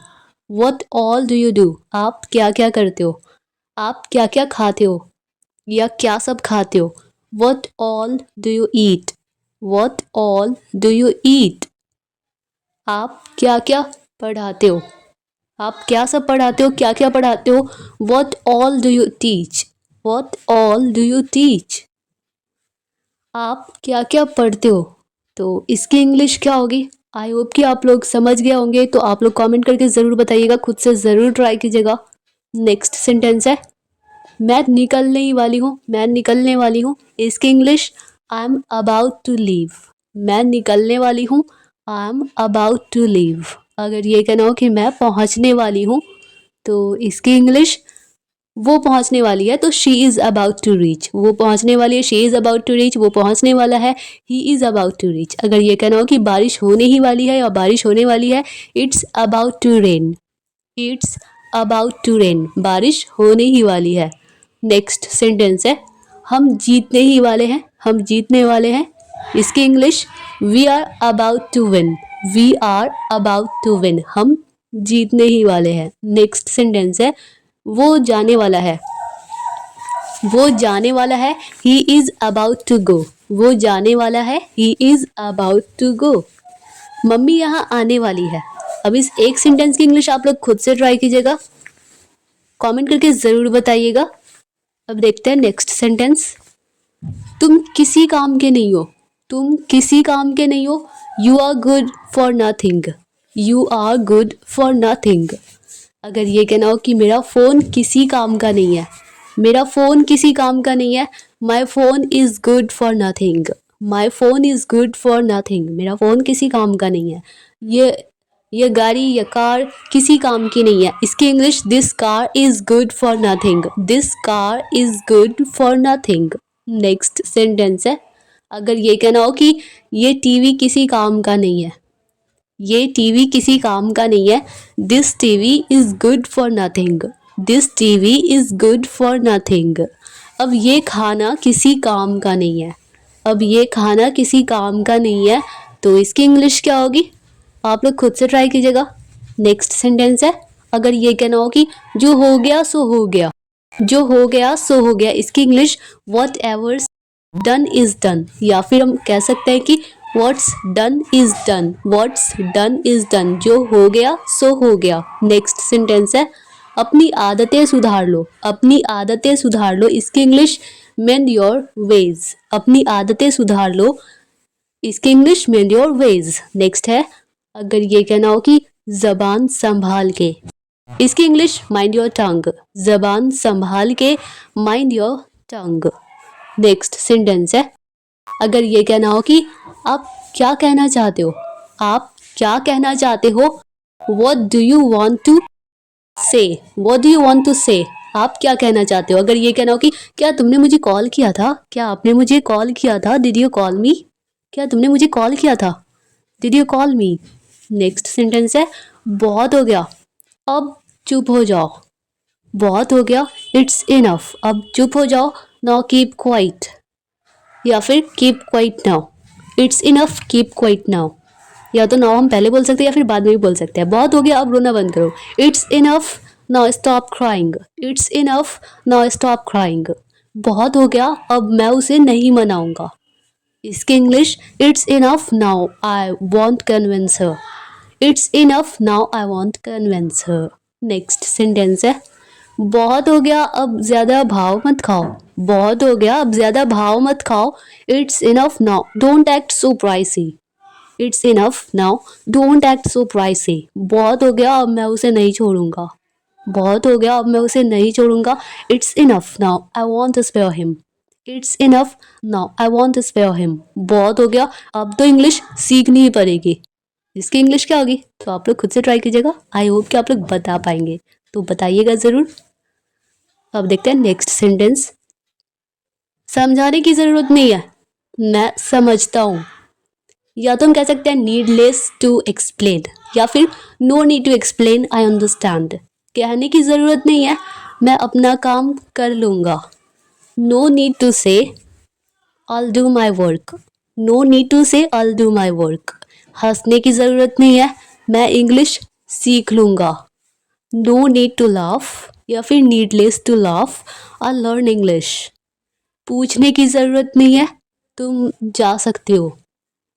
what all do you do. आप क्या क्या करते हो, आप क्या क्या खाते हो, या क्या सब खाते हो? What all do you eat? What all do you eat? आप क्या क्या पढ़ाते हो? आप क्या सब पढ़ाते हो, क्या क्या पढ़ाते हो? What all do you teach? What all do you teach? आप क्या क्या पढ़ते हो? तो इसकी इंग्लिश क्या होगी? आई होप कि आप लोग समझ गए होंगे, तो आप लोग कमेंट करके ज़रूर बताइएगा, खुद से ज़रूर ट्राई कीजिएगा। नेक्स्ट सेंटेंस है, मैं निकलने ही वाली हूँ, मैं निकलने वाली हूँ। इसकी English, I am about to leave. मैं निकलने वाली हूँ, I am about to leave. अगर ये कहना हो कि मैं पहुँचने वाली हूँ, तो इसकी इंग्लिश, वो पहुंचने वाली है तो she is about to reach. वो पहुंचने वाली है, she is about to reach. वो पहुंचने वाला है, he is about to reach. अगर ये कहना हो कि बारिश होने ही वाली है या बारिश होने वाली है, it's about to rain. It's about to rain, बारिश होने ही वाली है। नेक्स्ट सेंटेंस है, हम जीतने ही वाले हैं, हम जीतने वाले हैं। इसकी English, we are about to win. We are about to win, हम जीतने ही वाले हैं। नेक्स्ट सेंटेंस है, वो जाने वाला है, वो जाने वाला है, he is about to go. वो जाने वाला है, he is about to go. मम्मी यहाँ आने वाली है। अब इस एक सेंटेंस की इंग्लिश आप लोग खुद से ट्राई कीजिएगा, कमेंट करके ज़रूर बताइएगा। अब देखते हैं नेक्स्ट सेंटेंस, तुम किसी काम के नहीं हो, तुम किसी काम के नहीं हो। You are good for nothing. You are good for nothing. अगर ये कहना हो कि मेरा फ़ोन किसी काम का नहीं है, मेरा फ़ोन किसी काम का नहीं है, my phone is good for nothing. My phone is good for nothing, मेरा फ़ोन किसी काम का नहीं है। ये गाड़ी या कार किसी काम की नहीं है। इसकी English, this car is good for nothing. This car is good for nothing. Next sentence है, अगर ये कहना हो कि ये टीवी किसी काम का नहीं है, ये टीवी किसी काम का नहीं है, this TV is good for nothing. This TV is good for nothing. अब ये खाना किसी काम का नहीं है, अब ये खाना किसी काम का नहीं है, तो इसकी इंग्लिश क्या होगी? आप लोग खुद से ट्राई कीजिएगा। नेक्स्ट सेंटेंस है, अगर ये कहना हो कि जो हो गया सो हो गया, जो हो गया सो हो गया। इसकी English, what ever done is done. या फिर हम कह सकते हैं कि what's done is done. What's done is done, जो हो गया सो हो गया। नेक्स्ट सेंटेंस है, अपनी आदतें सुधार लो। अपनी आदतें सुधार लो। इसकी इंग्लिश, मेंड योर वेज। अपनी आदतें सुधार लो। इसकी English, mend your ways. Next है, अगर ये कहना हो कि जबान संभाल के, इसकी इंग्लिश, माइंड योर टंग। जबान संभाल के, mind your tongue. Next sentence है, अगर ये कहना हो कि आप क्या कहना चाहते हो, आप क्या कहना चाहते हो। What do you want to say. What do you want to say, आप क्या कहना चाहते हो। अगर ये कहना हो कि क्या तुमने मुझे कॉल किया था, क्या आपने मुझे कॉल किया था, डिड यू कॉल मी। क्या तुमने मुझे कॉल किया था, did you call me. Next sentence है, बहुत हो गया, अब चुप हो जाओ। बहुत हो गया, इट्स इनफ, अब चुप हो जाओ। Now keep quiet. या फिर keep quiet now. It's enough, keep quiet now. या तो नाउ हम पहले बोल सकते हैं या फिर बाद में भी बोल सकते हैं। बहुत हो गया, अब रोना बंद करो। It's enough, now stop crying. It's enough, now stop crying. बहुत हो गया, अब मैं उसे नहीं मनाऊंगा। इसकी English, it's enough, now I want convince her. It's enough, now I want convince her. Next sentence है, बहुत हो गया, अब ज़्यादा भाव मत खाओ। बहुत हो गया, अब ज़्यादा भाव मत खाओ। It's enough now, don't act so pricey. It's enough now, don't act so pricey. बहुत हो गया, अब मैं उसे नहीं छोड़ूंगा। बहुत हो गया, अब मैं उसे नहीं छोड़ूंगा। It's enough now, I won't to spare him. It's enough now, I won't to spare him. बहुत हो गया, अब तो इंग्लिश सीखनी ही पड़ेगी। इसकी इंग्लिश क्या होगी, तो आप लोग खुद से ट्राई कीजिएगा। आई होप कि आप लोग बता पाएंगे, तो बताइएगा ज़रूर। अब देखते हैं नेक्स्ट सेंटेंस, समझाने की ज़रूरत नहीं है, मैं समझता हूँ। या तो हम कह सकते हैं नीडलेस टू एक्सप्लेन, या फिर no need to explain, I understand. कहने की ज़रूरत नहीं है, मैं अपना काम कर लूँगा। नो नीड टू से I'll do my work. No need to say I'll do my work. हंसने की ज़रूरत नहीं है, मैं इंग्लिश सीख लूँगा। No need to laugh या फिर needless to laugh, I'll learn English. पूछने की ज़रूरत नहीं है, तुम जा सकते हो।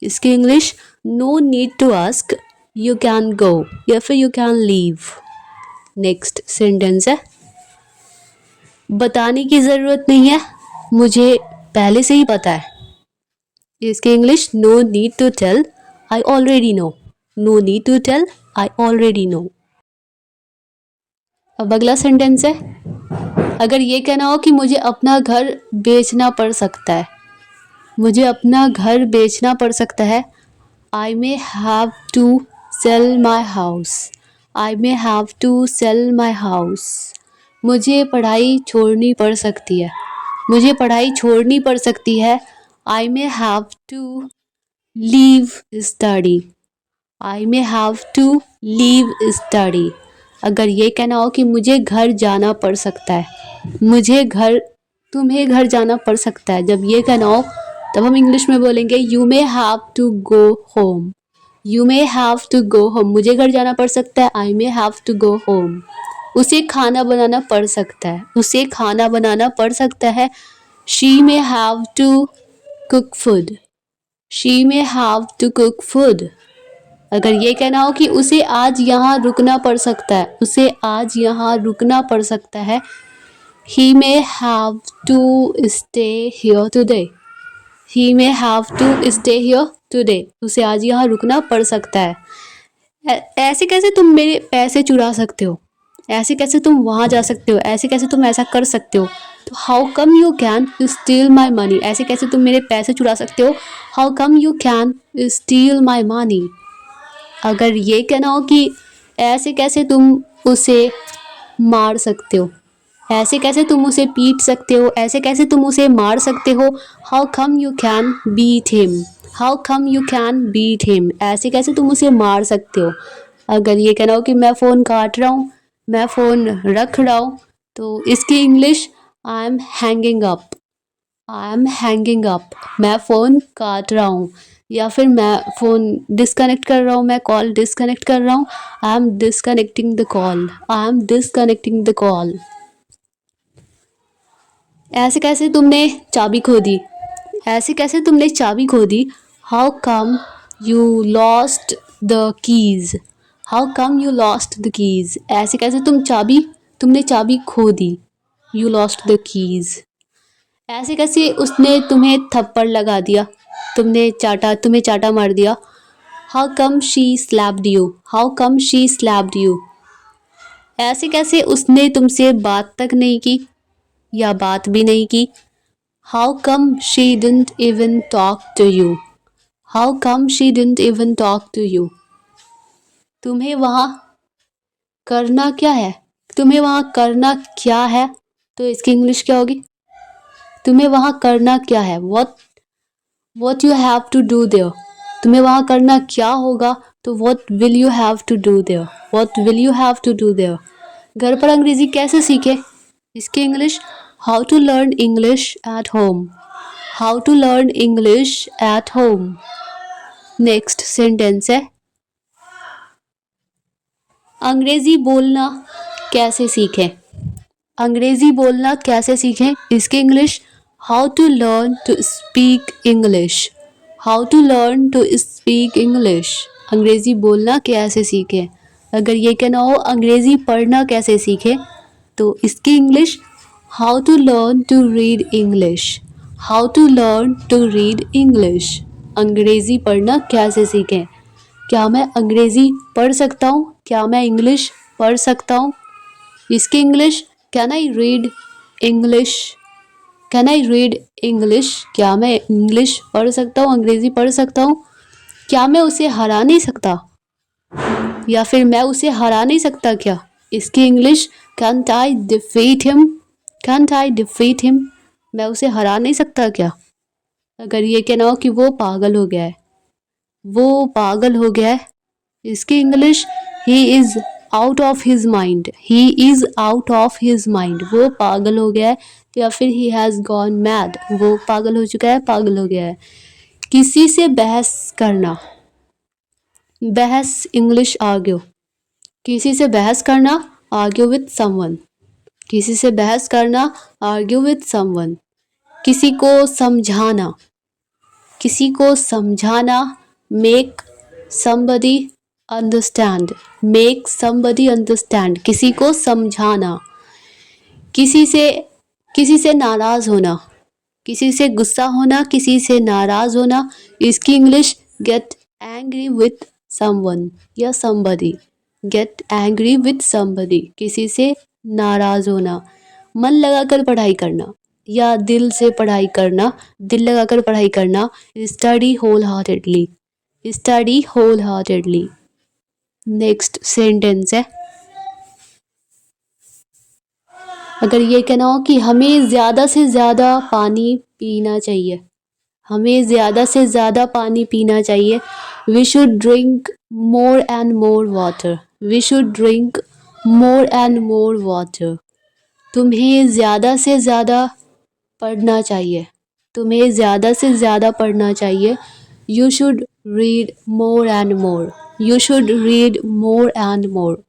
इसकी English no need to ask, you can go या फिर you can leave. Next sentence है बताने की ज़रूरत नहीं है, मुझे पहले से ही पता है। इसकी English no need to tell, I already know. No need to tell, I already know. अब अगला सेंटेंस है अगर ये कहना हो कि मुझे अपना घर बेचना पड़ सकता है, मुझे अपना घर बेचना पड़ सकता है, I may have to sell my house. I may have to sell my house. मुझे पढ़ाई छोड़नी पड़ सकती है, मुझे पढ़ाई छोड़नी पड़ सकती है, I may have to leave study. I may have to leave study. अगर ये कहना हो कि मुझे घर जाना पड़ सकता है, मुझे घर तुम्हें घर जाना पड़ सकता है, जब ये कहना हो तब हम इंग्लिश में बोलेंगे you may have to go home. You may have to go home. मुझे घर जाना पड़ सकता है, I may have to go home. उसे खाना बनाना पड़ सकता है, उसे खाना बनाना पड़ सकता है, she may have to cook food. She may have to cook food. अगर ये कहना हो कि उसे आज यहाँ रुकना पड़ सकता है, उसे आज यहाँ रुकना पड़ सकता है, he may have to stay here today. He may have to stay here today. उसे आज यहाँ रुकना पड़ सकता है। ऐसे कैसे तुम मेरे पैसे चुरा सकते हो, ऐसे कैसे तुम वहाँ जा सकते हो, ऐसे कैसे तुम ऐसा कर सकते हो। तो how come you can steel my money. ऐसे कैसे तुम मेरे पैसे चुरा सकते हो, how come you can steel my money. अगर ये कहना हो कि ऐसे कैसे तुम उसे मार सकते हो, ऐसे कैसे तुम उसे पीट सकते हो, ऐसे कैसे तुम उसे मार सकते हो, how come you can beat him. How come you can beat him. ऐसे कैसे तुम उसे मार सकते हो। अगर ये कहना हो कि मैं फ़ोन काट रहा हूँ, मैं फ़ोन रख रहा हूँ, तो इसकी English I M hanging up. I M hanging up. मैं फ़ोन काट रहा हूँ या फिर मैं फ़ोन डिस्कनेक्ट कर रहा हूँ, मैं कॉल डिस्कनेक्ट कर रहा हूँ, I M disconnecting the call. I am disconnecting the call. ऐसे कैसे तुमने चाबी खो दी, ऐसे कैसे तुमने चाबी खो दी, how come you lost the keys. How come you lost the keys. ऐसे कैसे तुमने चाबी खो दी, यू लॉस्ट द कीज़। ऐसे कैसे उसने तुम्हें थप्पड़ लगा दिया, तुम्हें चाटा मार दिया, how come she slapped you. How come she slapped you. ऐसे कैसे उसने तुमसे बात तक नहीं की या बात भी नहीं की, how come she didn't even talk to you. How come she didn't even talk to you. तुम्हें वहाँ करना क्या है, तुम्हें वहाँ करना क्या है, तो इसकी इंग्लिश क्या होगी। तुम्हें वहाँ करना क्या है, what you have to do there। तुम्हें वहाँ करना क्या होगा, तो what will you have to do there। what will you have to do there। घर पर अंग्रेजी कैसे सीखे, इसकी English how to learn English at home. How to learn English at home. Next sentence है अंग्रेजी बोलना कैसे सीखें। अंग्रेजी बोलना कैसे सीखें, इसकी English how to learn to speak English. How to learn to speak English. अंग्रेजी बोलना कैसे सीखें। अगर ये कहना हो अंग्रेजी पढ़ना कैसे सीखें, तो इसकी English how to learn to read English. How to learn to read English. अंग्रेजी पढ़ना कैसे सीखें। क्या मैं अंग्रेजी पढ़ सकता हूँ, क्या मैं इंग्लिश पढ़ सकता हूँ, इसकी English can I read English. Can I read English. क्या मैं इंग्लिश पढ़ सकता हूँ, अंग्रेजी पढ़ सकता हूँ। क्या मैं उसे हरा नहीं सकता, या फिर मैं उसे हरा नहीं सकता क्या, इसकी इंग्लिश कैंट आई डिफीट हिम। कैंट आई डिफीट हिम। मैं उसे हरा नहीं सकता क्या। अगर ये कहना हो कि वो पागल हो गया है, वो पागल हो गया है, इसकी English he is out of his mind. He is out of his mind. वो पागल हो गया है, या फिर ही हैज़ गॉन मैड। वो पागल हो चुका है, पागल हो गया है। किसी से बहस करना, बहस इंग्लिश आर्ग्यू। किसी से बहस करना, आर्ग्यू विथ समवन। किसी से बहस करना, आर्ग्यू विथ समवन। किसी को समझाना, किसी को समझाना, make somebody understand, make somebody understand, किसी को समझाना। किसी से नाराज होना, किसी से गुस्सा होना, किसी से नाराज होना। इसकी English get angry with someone या somebody, get angry with somebody, किसी से नाराज होना। मन लगाकर पढ़ाई करना या दिल से पढ़ाई करना, दिल लगाकर पढ़ाई करना। Study wholeheartedly, study wholeheartedly. Next sentence है, अगर ये कहना हो कि हमें ज़्यादा से ज़्यादा पानी पीना चाहिए, हमें ज़्यादा से ज़्यादा पानी पीना चाहिए। We should drink more and more water, we should drink more and more water. तुम्हें ज़्यादा से ज़्यादा पढ़ना चाहिए, तुम्हें ज़्यादा से ज़्यादा पढ़ना चाहिए। You should read more and more, you should read more and मोर।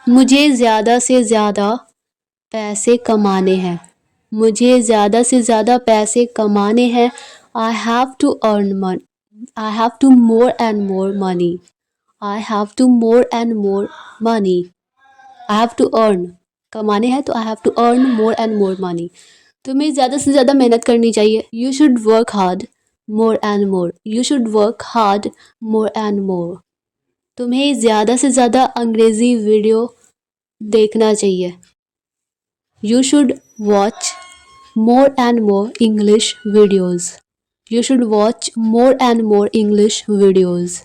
मुझे ज़्यादा से ज़्यादा पैसे कमाने हैं, मुझे ज़्यादा से ज़्यादा पैसे कमाने हैं। I have to earn money, I have to more and more money, I have to more and more money. I have to earn, कमाने हैं तो I have to earn more and more money. तुम्हें ज़्यादा से ज़्यादा मेहनत करनी चाहिए। You should work hard more and more, you should work hard more and more. तुम्हें ज़्यादा से ज़्यादा अंग्रेज़ी वीडियो देखना चाहिए। You should watch more and more English videos, you should watch more and more English videos.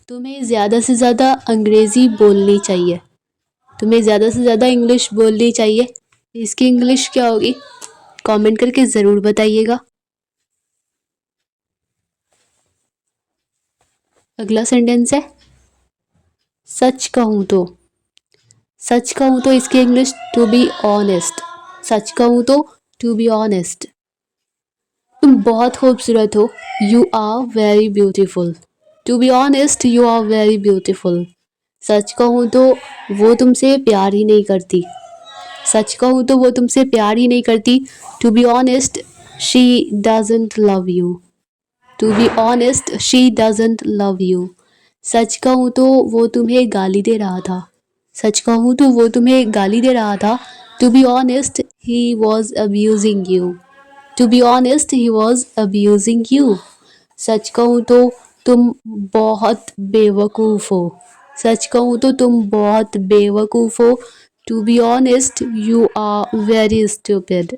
तुम्हें ज़्यादा से ज़्यादा अंग्रेज़ी बोलनी चाहिए, तुम्हें ज़्यादा से ज़्यादा इंग्लिश बोलनी चाहिए। इसकी इंग्लिश क्या होगी, कमेंट करके ज़रूर बताइएगा। अगला सेंटेंस है, सच कहूँ तो, सच कहूँ तो इसकी इंग्लिश टू बी ऑनेस्ट, सच कहूँ तो टू बी ऑनेस्ट। तुम बहुत खूबसूरत हो, you are very beautiful, to be honest you are very beautiful. सच कहूँ तो वो तुमसे प्यार ही नहीं करती, सच कहूँ तो वो तुमसे प्यार ही नहीं करती। To be honest she doesn't love you, to be honest she doesn't love you. सच कहूँ तो वो तुम्हें गाली दे रहा था, सच कहूँ तो वो तुम्हें गाली दे रहा था। To be honest he was abusing you, to be honest he was abusing you. सच कहूँ तो तुम बहुत बेवकूफ़ हो, सच कहूँ तो तुम बहुत बेवकूफ़ हो। To be honest you are very stupid,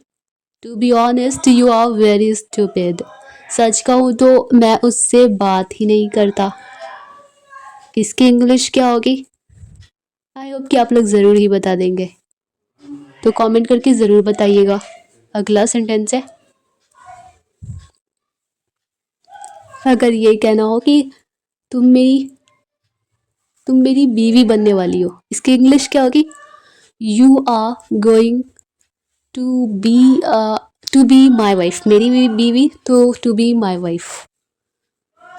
to be honest you are very stupid. सच कहूँ तो मैं उससे बात ही नहीं करता। इसकी इंग्लिश क्या होगी, आई होप कि आप लोग ज़रूर ही बता देंगे, तो कमेंट करके ज़रूर बताइएगा। अगला सेंटेंस है, अगर ये कहना हो कि तुम मेरी बीवी बनने वाली हो, इसकी इंग्लिश क्या होगी, you are going to be my wife, मेरी बीवी तो टू बी माई वाइफ।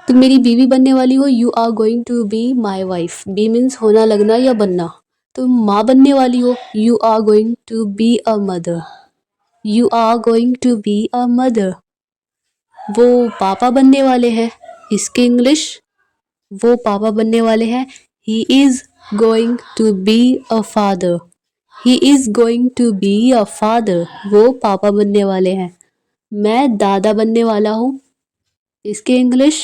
तुम मेरी बीवी बनने वाली हो, you are going to be my wife. Be means होना, लगना या बनना। तुम माँ बनने वाली हो, you are going to be a mother, you are going to be a mother. वो पापा बनने वाले हैं, इसकी इंग्लिश, वो पापा बनने वाले हैं। He is going to be a father, he is going to be a father. वो पापा बनने वाले हैं। मैं दादा बनने वाला हूँ, इसकी English,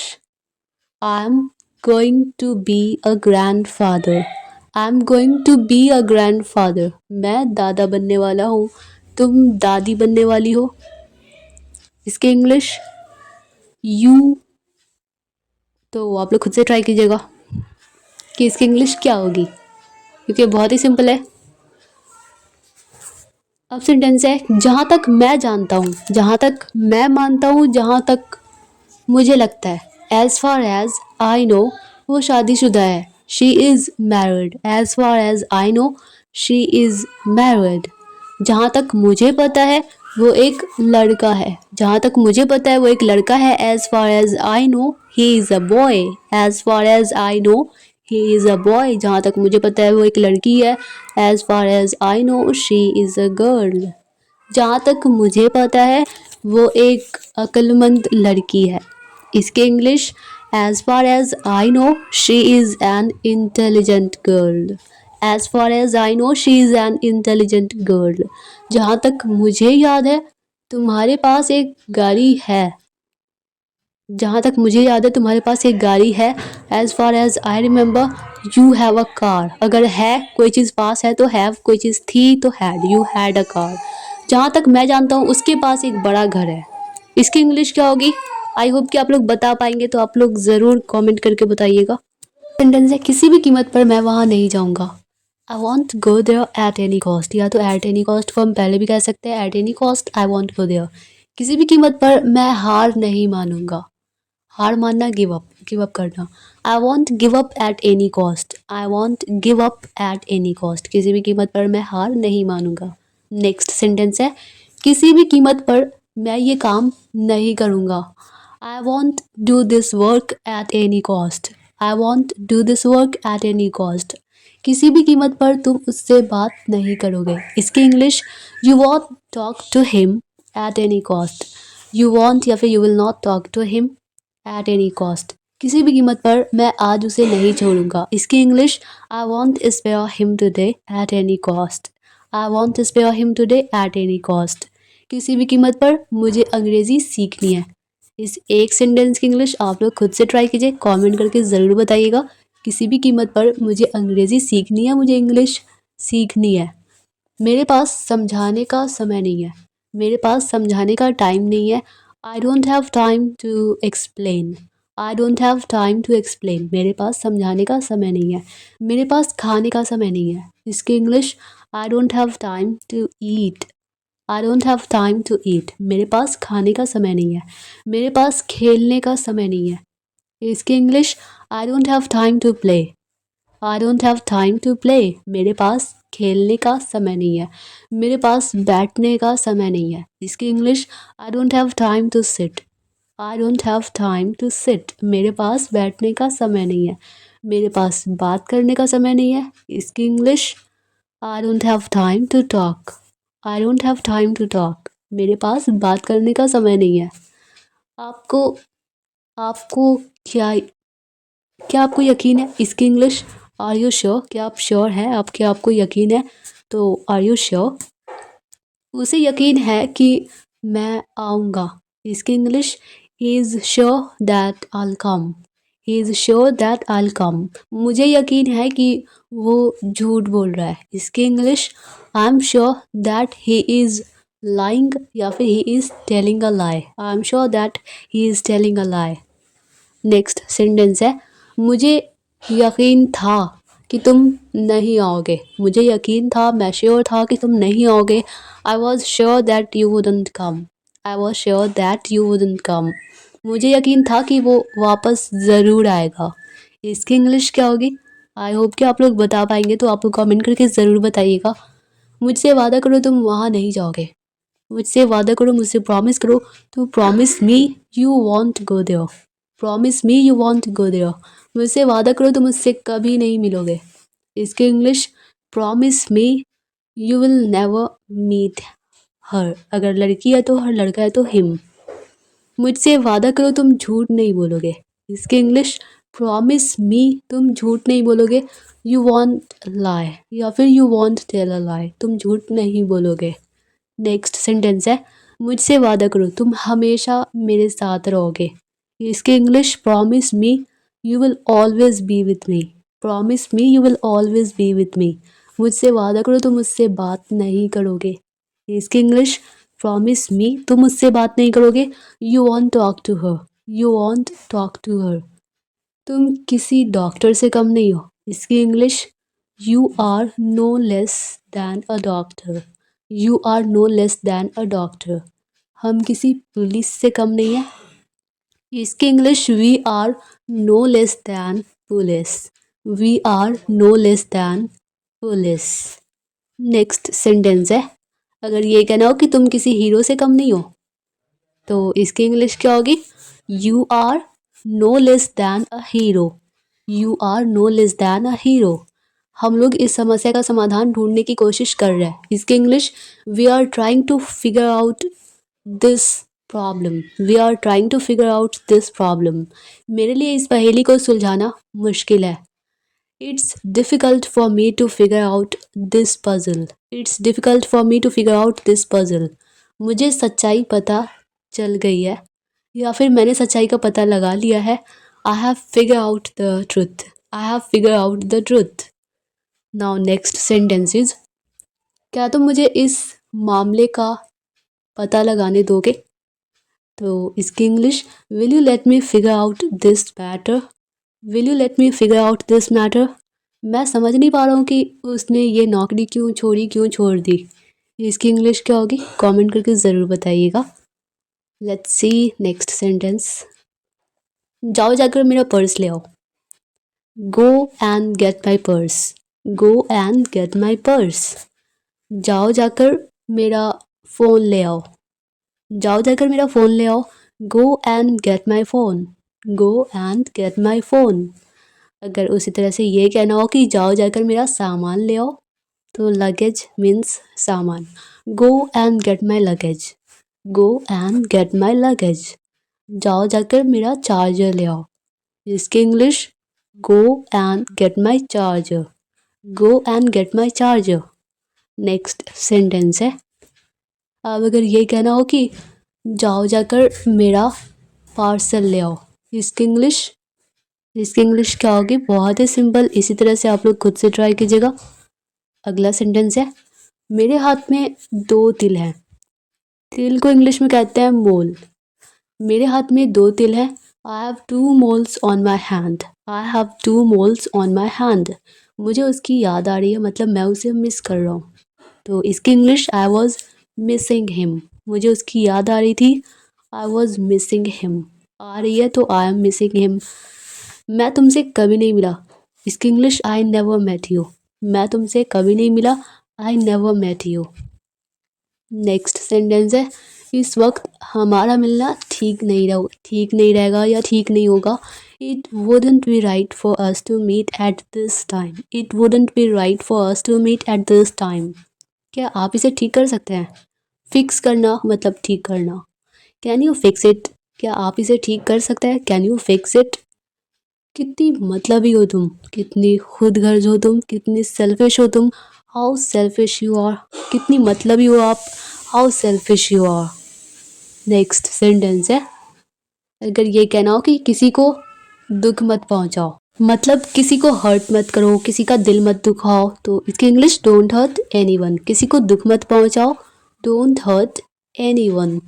I am going to be a grandfather, I am going to be a grandfather. मैं दादा बनने वाला हूँ। तुम दादी बनने वाली हो, इसकी इंग्लिश, यू, तो आप लोग खुद से ट्राई कीजिएगा कि इसकी इंग्लिश क्या होगी, क्योंकि बहुत ही सिंपल है। अब सेंटेंस है, जहाँ तक मैं जानता हूँ, जहाँ तक मैं मानता हूँ, जहाँ तक मुझे लगता है। As far as I know, वो शादीशुदा है। She is married, as far as I know she is married. जहाँ तक मुझे पता है वो एक लड़का है, जहाँ तक मुझे पता है वो एक लड़का है। As far as I know he is a boy, as far as I know he is a boy. जहाँ तक मुझे पता है वो एक लड़की है। As far as I know she is a girl, जहाँ तक मुझे पता है वो एक अक्लमंद लड़की है। इसके English, as far as I know she is an intelligent girl. As far as I know she is an intelligent girl. जहाँ तक मुझे याद है तुम्हारे पास एक गाड़ी है। जहाँ तक मुझे याद है तुम्हारे पास एक गाड़ी है। As far as I remember you have a car. अगर है कोई चीज़ पास है तो हैव, कोई चीज़ थी तो had, you had a car. जहाँ तक मैं जानता हूँ उसके पास एक बड़ा घर है। इसकी इंग्लिश क्या होगी? आई होप कि आप लोग बता पाएंगे, तो आप लोग ज़रूर कमेंट करके बताइएगा। सेंटेंस है, किसी भी कीमत पर मैं वहाँ नहीं जाऊँगा। I won't go there at any cost. या तो एट एनी कॉस्ट को हम पहले भी कह सकते हैं, at any cost I won't go there. किसी भी कीमत पर मैं हार नहीं मानूंगा। हार मानना, गिव अप करना। I want give up at any cost. I want give up at any cost. किसी भी कीमत पर मैं हार नहीं मानूंगा। नेक्स्ट सेंटेंस है, किसी भी कीमत पर मैं ये काम नहीं करूँगा। I want do this work at any cost. I want do this work at any cost. किसी भी कीमत पर तुम उससे बात नहीं करोगे। इसकी English, you want talk to him at any cost. You won't या फिर you will not talk to him at any cost. किसी भी कीमत पर मैं आज उसे नहीं छोड़ूंगा। इसकी English, I won't spare him today at any cost. I won't spare him today at any cost. किसी भी कीमत पर मुझे अंग्रेज़ी सीखनी है। इस एक सेंटेंस की इंग्लिश आप लोग खुद से ट्राई कीजिए, कमेंट करके ज़रूर बताइएगा। किसी भी कीमत पर मुझे अंग्रेज़ी सीखनी है, मुझे इंग्लिश सीखनी है। मेरे पास समझाने का समय नहीं है। मेरे पास समझाने का टाइम नहीं है। I don't have time to explain. I don't have time to explain. मेरे पास समझाने का समय नहीं है। मेरे पास खाने का समय नहीं है। इसकी English, I don't have time to eat. I don't have time to eat. मेरे पास खाने का समय नहीं है। मेरे पास खेलने का समय नहीं है। इसकी English, I don't have time to play. I don't have time to play. मेरे पास खेलने का समय नहीं है। मेरे पास बैठने का समय नहीं है। इसकी English, I don't have time to sit. I don't have time to sit. मेरे पास बैठने का समय नहीं है। मेरे पास बात करने का समय नहीं है। इसकी English, I don't have time to talk. I don't have time to talk. मेरे पास बात करने का समय नहीं है। आपको आपको क्या क्या आपको यकीन है? इसकी इंग्लिश, आर यू श्योर। क्या आप श्योर हैं? आपको यकीन है तो आर यू श्योर। उसे यकीन है कि मैं आऊँगा। इसकी English, he is sure that I come. He is sure that I come. मुझे यकीन है कि वो झूठ बोल रहा है। इसकी English, I am sure that he is lying या फिर he is telling a lie. I am sure that he is telling a lie. Next sentence है, मुझे यकीन था कि तुम नहीं आओगे। मुझे यकीन था, मैं श्योर था कि तुम नहीं आओगे। I was sure that you wouldn't come. I was sure that you wouldn't कम। मुझे यकीन था कि वो वापस ज़रूर आएगा। इसकी इंग्लिश क्या होगी? आई होप कि आप लोग बता पाएंगे, तो आप लोग कमेंट करके ज़रूर बताइएगा। मुझसे वादा करो तुम वहाँ नहीं जाओगे। मुझसे वादा करो, मुझसे प्रॉमिस करो, तो promise me you won't go there. Promise me you won't go there. मुझसे वादा करो तुम मुझसे कभी नहीं मिलोगे। इसके English, promise me you will never meet her. अगर लड़की है तो हर, लड़का है तो हिम। मुझसे वादा करो तुम झूठ नहीं बोलोगे। इसके इंग्लिश, प्रॉमिस मी तुम झूठ नहीं बोलोगे। यू वॉन्ट लाई या फिर यू वॉन्ट टेल अ लाई। तुम झूठ नहीं बोलोगे। नेक्स्ट सेंटेंस है, मुझसे वादा करो तुम हमेशा मेरे साथ रहोगे। इसके English, promise me you will always be with me. Promise me you will always be with me. मुझसे वादा करो तुम मुझसे बात नहीं करोगे। इसकी इंग्लिश, प्रॉमिस मी तुम मुझसे बात नहीं करोगे। You want talk to her. You want talk to her. तुम किसी डॉक्टर से कम नहीं हो। इसकी English, you are no less than a doctor. You are no less than a doctor. हम किसी पुलिस से कम नहीं है। इसकी English, we are no less than police. We are no less than police. Next sentence है, अगर ये कहना हो कि तुम किसी हीरो से कम नहीं हो, तो इसकी इंग्लिश क्या होगी? You are no less than a hero. You are no less than a hero. हम लोग इस समस्या का समाधान ढूंढने की कोशिश कर रहे हैं। इसकी English, we are trying to figure out this problem. We are trying to figure out this problem. मेरे लिए इस पहेली को सुलझाना मुश्किल है। It's difficult for me to figure out this puzzle. It's difficult for me to figure out this puzzle. मुझे सच्चाई पता चल गई है, या फिर मैंने सच्चाई का पता लगा लिया है। I have figure out the truth. I have figure out the truth. Now next sentence is, क्या तुम मुझे इस मामले का पता लगाने दोगे? तो इसकी English, will you let me figure out this matter. Will you let me figure out this matter. मैं समझ नहीं पा रहा हूँ कि उसने ये नौकरी क्यों छोड़ दी। इसकी इंग्लिश क्या होगी? कमेंट करके ज़रूर बताइएगा। Let's see next sentence. जाओ जाकर मेरा पर्स ले आओ। Go and get my purse. Go and get my purse. जाओ जाकर मेरा फ़ोन ले आओ। जाओ जाकर मेरा फ़ोन ले आओ। Go and get my phone. Go and get my phone. अगर उसी तरह से ये कहना हो कि जाओ जाकर मेरा सामान ले आओ, तो लगेज मीन्स सामान। Go and get my luggage. Go and get my luggage. जाओ जाकर मेरा चार्जर ले आओ। इसकी English, go and get my charger. Go and get my charger. Next sentence है, अब अगर ये कहना हो कि जाओ जाकर मेरा पार्सल ले आओ, इसकी इंग्लिश क्या होगी? बहुत ही सिंपल। इसी तरह से आप लोग खुद से ट्राई कीजिएगा। अगला सेंटेंस है, मेरे हाथ में 2 तिल हैं। तिल को इंग्लिश में कहते हैं मोल। मेरे हाथ में 2 तिल हैं। I have 2 moles on my hand. I have 2 moles on my hand. मुझे उसकी याद आ रही है, मतलब मैं उसे मिस कर रहा हूँ। तो इसकी English, I was missing him. मुझे उसकी याद आ रही थी। I was missing him. आ रही है तो आई एम मिसिंग हिम। मैं तुमसे कभी नहीं मिला। इसकी English, I never met you. मैं तुमसे कभी नहीं मिला। I never met you. Next sentence है, इस वक्त हमारा मिलना ठीक नहीं रहेगा या ठीक नहीं होगा। It wouldn't be right for us to meet at this time. It wouldn't be right for us to meet at this time. क्या आप इसे ठीक कर सकते हैं? फिक्स करना मतलब ठीक करना। Can you fix it? क्या आप इसे ठीक कर सकते हैं? Can you fix it? कितनी मतलबी हो तुम, कितनी खुदगर्ज हो तुम, कितनी सेल्फिश हो तुम। How selfish you are. कितनी मतलबी हो आप। How selfish you are. Next sentence है, अगर ये कहना हो कि किसी को दुख मत पहुंचाओ, मतलब किसी को हर्ट मत करो, किसी का दिल मत दुखाओ, तो इसकी इंग्लिश, डोंट हर्ट एनीवन। किसी को दुख मत पहुंचाओ, डोंट हर्ट एनीवन।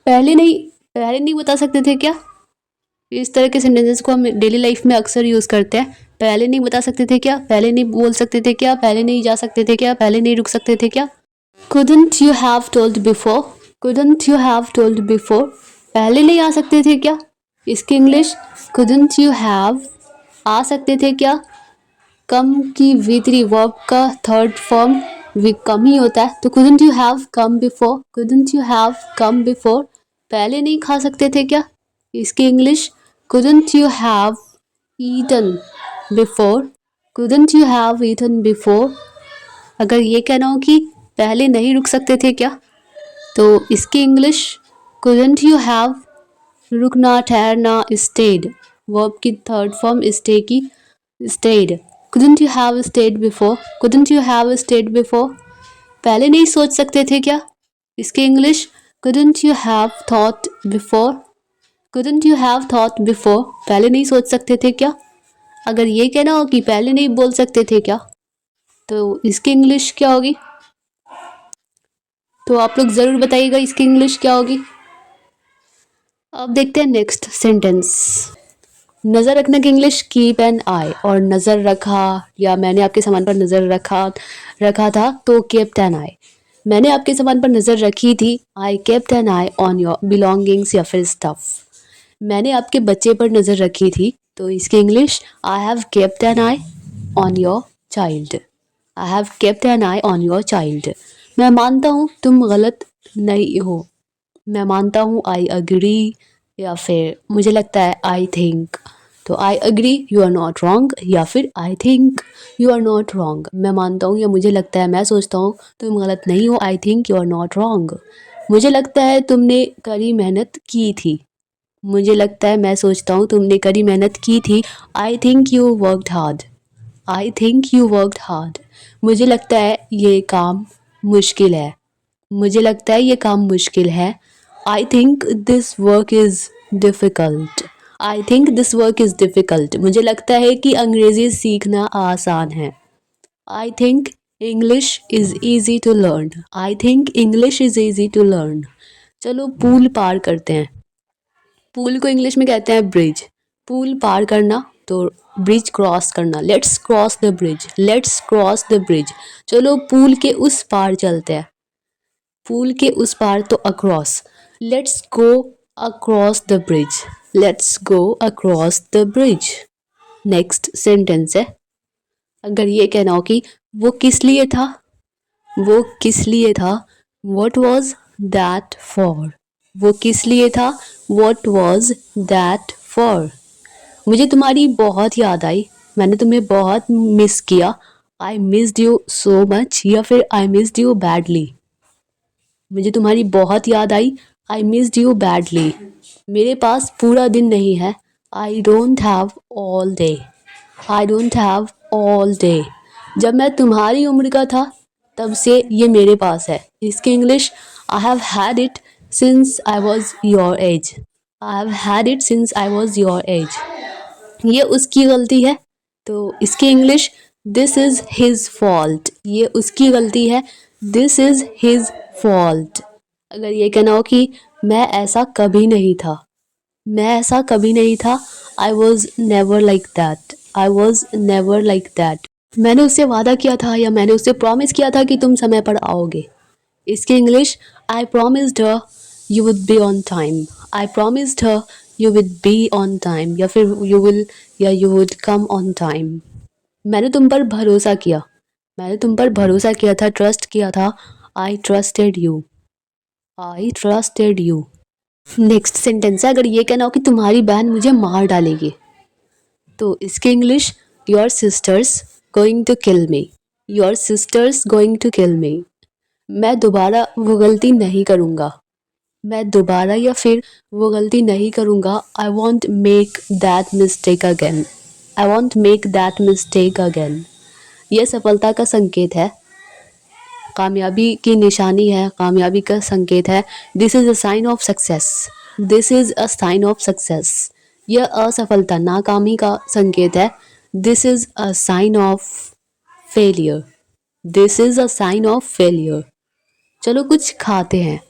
पहले नहीं बता सकते थे क्या? इस तरह के सेंटेंसेस को हम डेली लाइफ में अक्सर यूज़ करते हैं। पहले नहीं बता सकते थे क्या? पहले नहीं बोल सकते थे क्या? पहले नहीं जा सकते थे क्या? पहले नहीं रुक सकते थे क्या? couldn't you have told before? couldn't you have told before? पहले नहीं आ सकते थे क्या? इसकी इंग्लिश, couldn't you have, आ सकते थे क्या? कम की V3 वर्ब का थर्ड फॉर्म कम ही होता है, तो couldn't you have come before? couldn't you have come before? पहले नहीं खा सकते थे क्या? इसकी English, couldn't you have eaten before? couldn't you have eaten before? अगर ये कहना हो कि पहले नहीं रुक सकते थे क्या, तो इसकी इंग्लिश, couldn't you have, रुकना, ठहरना, stayed, वर्ब की थर्ड फॉर्म स्टे की, stayed. couldn't you have stayed before? couldn't you have stayed before? पहले नहीं सोच सकते थे क्या? इसकी English, couldn't you have thought before? couldn't you have thought before? पहले नहीं सोच सकते थे क्या? अगर ये कहना हो कि पहले नहीं बोल सकते थे क्या, तो इसकी इंग्लिश क्या होगी? तो आप लोग ज़रूर बताइएगा इसकी इंग्लिश क्या होगी। अब देखते हैं नेक्स्ट सेंटेंस। नज़र रखने की इंग्लिश, कीप एन आई, और नज़र रखा या मैंने आपके सामान पर नज़र रखा था, तो केप्ट एन आई। मैंने आपके सामान पर नज़र रखी थी, I kept an eye on your belongings या फिर स्टफ। मैंने आपके बच्चे पर नज़र रखी थी, तो इसकी English, I have kept an eye on your child. I have kept an eye on your child. मैं मानता हूँ तुम गलत नहीं हो। मैं मानता हूँ, आई अग्री, या फिर मुझे लगता है, आई थिंक। तो I agree, you are not wrong, या फिर I think you are not wrong, मैं मानता हूँ या मुझे लगता है, मैं सोचता हूँ तुम गलत नहीं हो, I think you are not wrong. मुझे लगता है तुमने कड़ी मेहनत की थी, मुझे लगता है, मैं सोचता हूँ तुमने कड़ी मेहनत की थी, आई think you worked hard, I think you worked hard. मुझे लगता है ये काम मुश्किल है, मुझे लगता है ये काम मुश्किल है, I think this work is difficult, I think this work is difficult. मुझे लगता है कि अंग्रेज़ी सीखना आसान है, I think English is easy to learn, I think English is easy to learn. चलो पूल पार करते हैं, पूल को इंग्लिश में कहते हैं ब्रिज, पूल पार करना तो ब्रिज क्रॉस करना, let's cross the bridge, let's cross the bridge. चलो पूल के उस पार चलते हैं, पूल के उस पार तो across, let's go across the bridge, let's go across the bridge. Next sentence है, अगर ये कहना हो कि वो किस लिए था, वो किस लिए था, वॉट वॉज दैट फॉर, वो किस लिए था, वॉट वॉज दैट फॉर। मुझे तुम्हारी बहुत याद आई, मैंने तुम्हें बहुत मिस किया, I missed you so much, या फिर आई मिस्ड यू बैडली। मुझे तुम्हारी बहुत याद आई, आई मिस्ड यू बैडली। मेरे पास पूरा दिन नहीं है, I don't have all day, I don't have all day. जब मैं तुम्हारी उम्र का था तब से ये मेरे पास है, इसकी English, I have had it since I was your age, I have had it since I was your age. ये उसकी गलती है तो इसकी English, this is his fault, ये उसकी गलती है, दिस इज़ हिज फॉल्ट। अगर ये कहना हो कि मैं ऐसा कभी नहीं था, मैं ऐसा कभी नहीं था, I was never like that, I was never like that. मैंने उससे वादा किया था या मैंने उससे प्रॉमिस किया था कि तुम समय पर आओगे, इसकी English, I promised her you would be on time, I promised her you would be on time, या फिर यू विल या you would come on time. मैंने तुम पर भरोसा किया, मैंने तुम पर भरोसा किया था, ट्रस्ट किया था, आई trusted you, I trusted you. Next sentence है, अगर ये कहना हो कि तुम्हारी बहन मुझे मार डालेगी, तो इसकी English, your sister's going to kill me, your sister's going to kill me. मैं दोबारा वो गलती नहीं करूँगा, मैं दोबारा या फिर वो गलती नहीं करूँगा, I want make that mistake again, I want make that mistake again. यह सफलता का संकेत है, कामयाबी की निशानी है, कामयाबी का संकेत है, this is a sign of success, this is a sign of success. यह असफलता, नाकामी का संकेत है, this is a sign of failure, this is a sign of failure. चलो कुछ खाते हैं,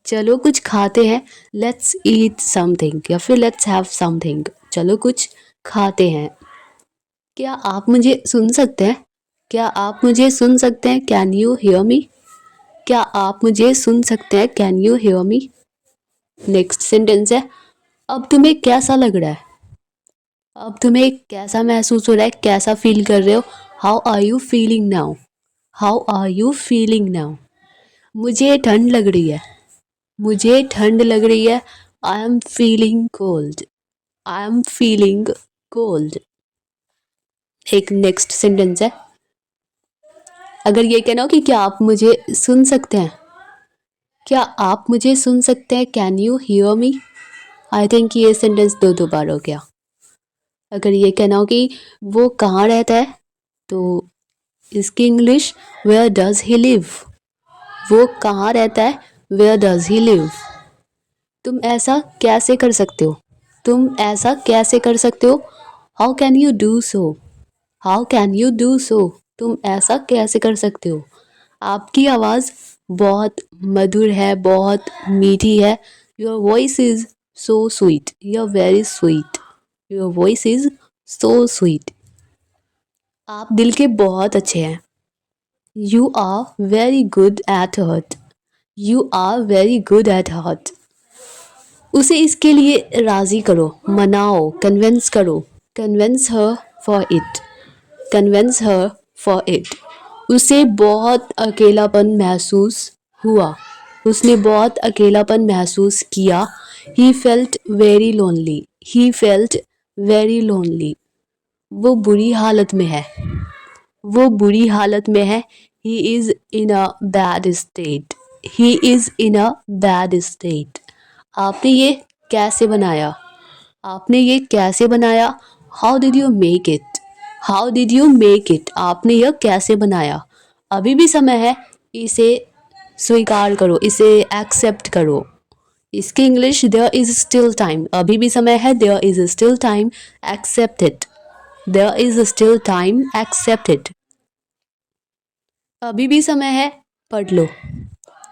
चलो कुछ खाते हैं, लेट्स ईट समथिंग, या फिर लेट्स हैव समथिंग। चलो कुछ खाते हैं। क्या आप मुझे सुन सकते हैं, क्या आप मुझे सुन सकते हैं, कैन यू हियर मी, क्या आप मुझे सुन सकते हैं, can you hear me. Next sentence है, अब तुम्हें कैसा लग रहा है, अब तुम्हें कैसा महसूस हो रहा है, कैसा फील कर रहे हो, how are you feeling now, how are you feeling now. मुझे ठंड लग रही है, मुझे ठंड लग रही है, I am feeling cold, I am feeling cold. एक नेक्स्ट सेंटेंस है, अगर ये कहना हो कि क्या आप मुझे सुन सकते हैं, क्या आप मुझे सुन सकते हैं, can you hear me. I think ये सेंटेंस दो बार हो गया। अगर ये कहना हो कि वो कहाँ रहता है, तो इसकी English, where does he live, वो कहाँ रहता है, वेयर डज ही लिव। तुम ऐसा कैसे कर सकते हो, तुम ऐसा कैसे कर सकते हो, how can you do so, how can you do so. तुम ऐसा कैसे कर सकते हो। आपकी आवाज़ बहुत मधुर है, बहुत मीठी है, your voice is so sweet, you are very sweet, your voice is so sweet. आप दिल के बहुत अच्छे हैं, you are very good at heart, you are very good at heart. उसे इसके लिए राज़ी करो, मनाओ, कन्विंस करो, convince her for it, convince her for it. उसे बहुत अकेलापन महसूस हुआ, उसने बहुत अकेलापन महसूस किया, he felt very lonely, he felt very lonely. वो बुरी हालत में है। वो बुरी हालत में है। He is in a bad state. He is in a bad state. आपने ये कैसे बनाया? आपने ये कैसे बनाया? How did you make it? How did you make it? आपने यह कैसे बनाया? अभी भी समय है, इसे स्वीकार करो, इसे एक्सेप्ट करो। इसकी English there is still time. अभी भी समय है, there is still time, accept it. There is still time, accept it. अभी भी समय है, पढ़ लो।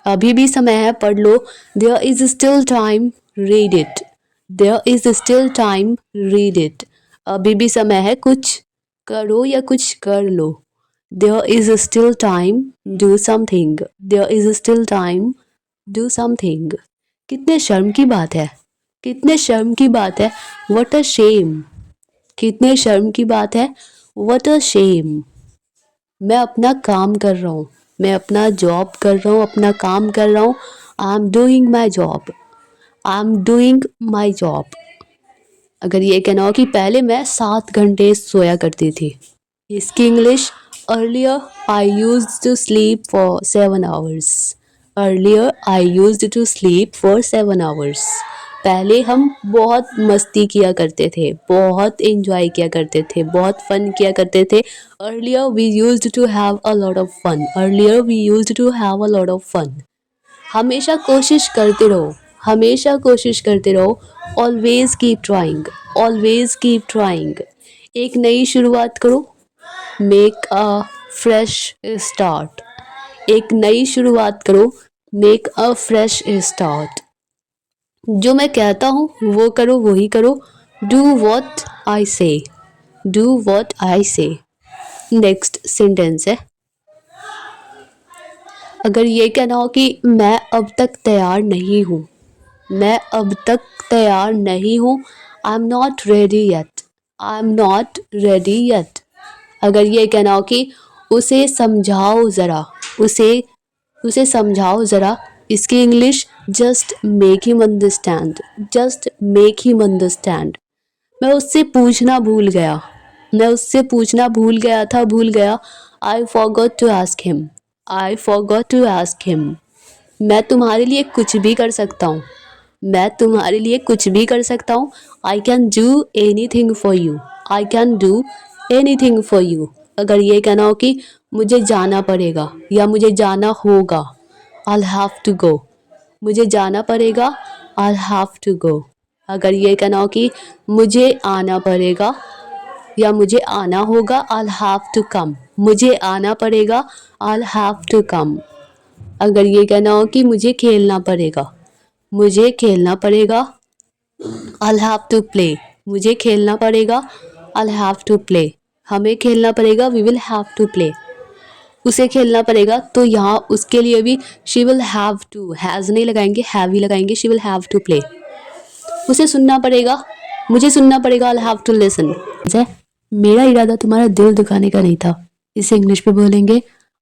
अभी भी समय है, पढ़ लो। There is still time, read it. There is still time, read it. अभी भी समय है, कुछ करो या कुछ कर लो। There is still time, do something. There is still time, do something. कितने शर्म की बात है। कितने शर्म की बात है। What a shame. कितने शर्म की बात है। What a shame. मैं अपना काम कर रहा हूँ। मैं अपना जॉब कर रहा हूँ, अपना काम कर रहा हूँ। I am doing my job. I am doing my job. अगर ये कहना हो कि पहले मैं 7 घंटे सोया करती थी। इसकी English earlier I used to sleep for 7 hours। Earlier I used to sleep for 7 hours। पहले हम बहुत मस्ती किया करते थे, बहुत एंजॉय किया करते थे, बहुत फन किया करते थे। Earlier we used to have a lot of fun. Earlier we used to have a lot of fun. हमेशा कोशिश करते रहो। हमेशा कोशिश करते रहो। Always keep trying. Always keep trying. एक नई शुरुआत करो। Make a fresh start. एक नई शुरुआत करो। Make a fresh start. जो मैं कहता हूँ वो करो, वही करो। डू वॉट आई से। डू वॉट आई से। नेक्स्ट सेंटेंस है, अगर ये कहना हो कि मैं अब तक तैयार नहीं हूँ। मैं अब तक तैयार नहीं हूँ। I am not ready yet. I am not ready yet. अगर ये कहना हो कि उसे समझाओ ज़रा। उसे उसे समझाओ ज़रा। इसकी English just make him understand. Just make him understand. मैं उससे पूछना भूल गया। मैं उससे पूछना भूल गया था, भूल गया। I forgot to ask him. I forgot to ask him. मैं तुम्हारे लिए कुछ भी कर सकता हूँ। मैं तुम्हारे लिए कुछ भी कर सकता हूँ। I can do any thing for you. I can do any thing for you. अगर ये कहना हो कि मुझे जाना पड़ेगा या मुझे जाना होगा। I have to go. मुझे जाना पड़ेगा। I have to go. अगर ये कहना हो कि मुझे आना पड़ेगा या मुझे आना होगा। I have to come. मुझे आना पड़ेगा। I have to come. अगर ये कहना हो कि मुझे खेलना पड़ेगा। मुझे खेलना पड़ेगा। I have to play. मुझे खेलना पड़ेगा। I have to play. हमें खेलना पड़ेगा। We will have to play. उसे खेलना पड़ेगा, तो यहाँ उसके लिए भी she will have to, has नहीं लगाएंगे, हैव ही लगाएंगे। She will have to play. उसे सुनना पड़ेगा। मुझे सुनना पड़ेगा। I have to listen. मेरा इरादा तुम्हारा दिल दुखाने का नहीं था। इसे इंग्लिश में बोलेंगे,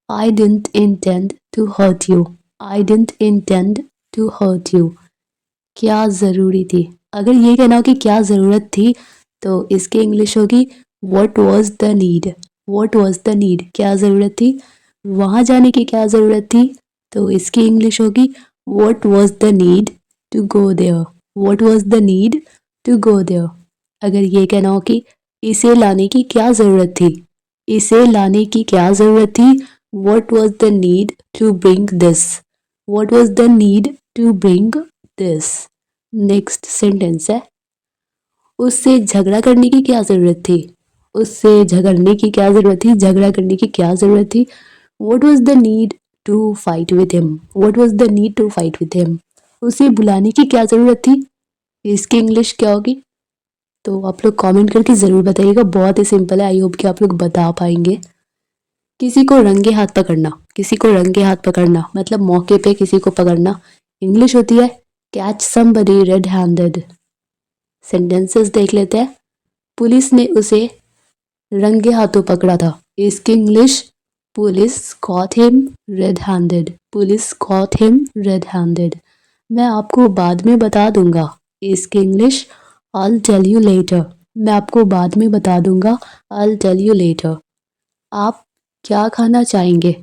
I didn't intend to hurt you. I didn't intend to hurt you. क्या ज़रूरी थी। अगर ये कहना हो कि क्या ज़रूरत थी, तो इसकी इंग्लिश होगी what was the need. What was the need. क्या ज़रूरत थी। वहाँ जाने की क्या ज़रूरत थी, तो इसकी इंग्लिश होगी what was the need to go there. What was the need to go there. अगर ये कहना हो कि इसे लाने की क्या ज़रूरत थी। इसे लाने की क्या ज़रूरत थी। What was the need to bring this. What was the need to bring this. Next sentence है, उससे झगड़ा करने की क्या ज़रूरत थी। उससे झगड़ने की क्या ज़रूरत थी। झगड़ा करने की क्या ज़रूरत थी। What was the need to fight with him? What was the need to fight with him? उसे बुलाने की क्या ज़रूरत थी। इसकी इंग्लिश क्या होगी, तो आप लोग कमेंट करके ज़रूर बताइएगा। बहुत ही सिंपल है। आई होप कि आप लोग बता पाएंगे। किसी को रंगे हाथ पकड़ना। किसी को रंगे हाथ पकड़ना मतलब मौके पे किसी को पकड़ना। इंग्लिश होती है catch somebody red handed. Sentences देख लेते हैं। पुलिस ने उसे रंगे हाथों पकड़ा था। इसकी English police caught him red handed। Police caught him red handed। मैं आपको बाद में बता दूंगा। इसकी English I'll tell you later। मैं आपको बाद में बता दूंगा। I'll tell you later. आप क्या खाना चाहेंगे?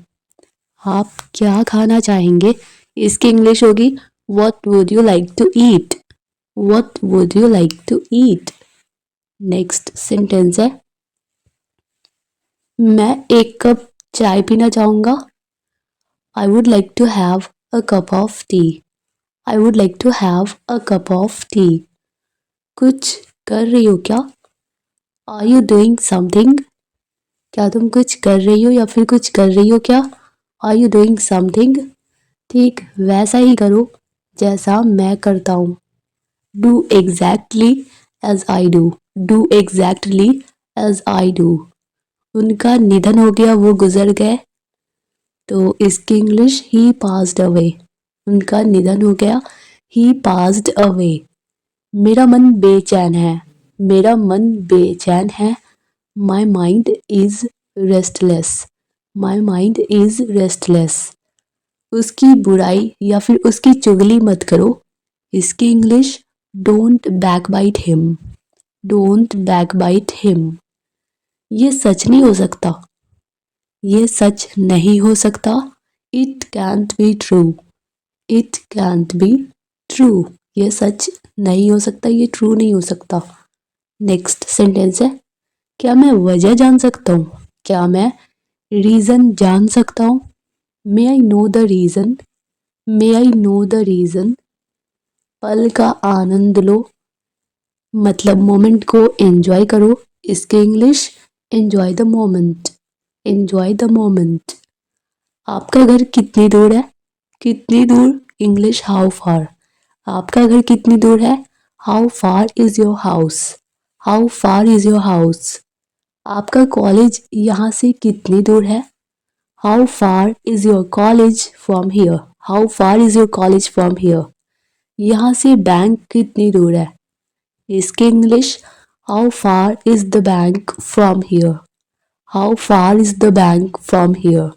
आप क्या खाना चाहेंगे? इसकी इंग्लिश होगी What would you like to eat? What would you like to eat? Next sentence है मैं एक कप चाय पीना चाहूँगा। I would like to have a cup of tea. I would like to have a cup of tea. कुछ कर रही हो क्या? Are you doing something? क्या तुम कुछ कर रही हो या फिर कुछ कर रही हो क्या? Are you doing something? ठीक वैसा ही करो जैसा मैं करता हूँ। Do exactly as I do. Do exactly as I do. उनका निधन हो गया, वो गुजर गए, तो इसकी इंग्लिश ही पास्ड अवे। उनका निधन हो गया, ही पास्ड अवे। मेरा मन बेचैन है। मेरा मन बेचैन है। My mind is restless. My mind is restless. उसकी बुराई या फिर उसकी चुगली मत करो। इसकी English don't backbite him. Don't backbite him. ये सच नहीं हो सकता। ये सच नहीं हो सकता। It cantt be true. It cantt be true. ये सच नहीं हो सकता, ये ट्रू नहीं हो सकता। नेक्स्ट सेंटेंस है क्या मैं वजह जान सकता हूँ? क्या मैं रीज़न जान सकता हूँ? May I know the reason. May I know the reason. पल का आनंद लो, मतलब मोमेंट को एंजॉय करो। इसके English enjoy the moment. Enjoy the moment. आपका घर कितनी दूर है? कितनी दूर इंग्लिश हाउ फार। आपका घर कितनी दूर है? How far is your house. How far is your house. आपका कॉलेज यहाँ से कितनी दूर है? How far is your college from here. How far is your college from here. यहाँ से बैंक कितनी दूर है? इसकी English how far is the bank from here. How far is the bank from here.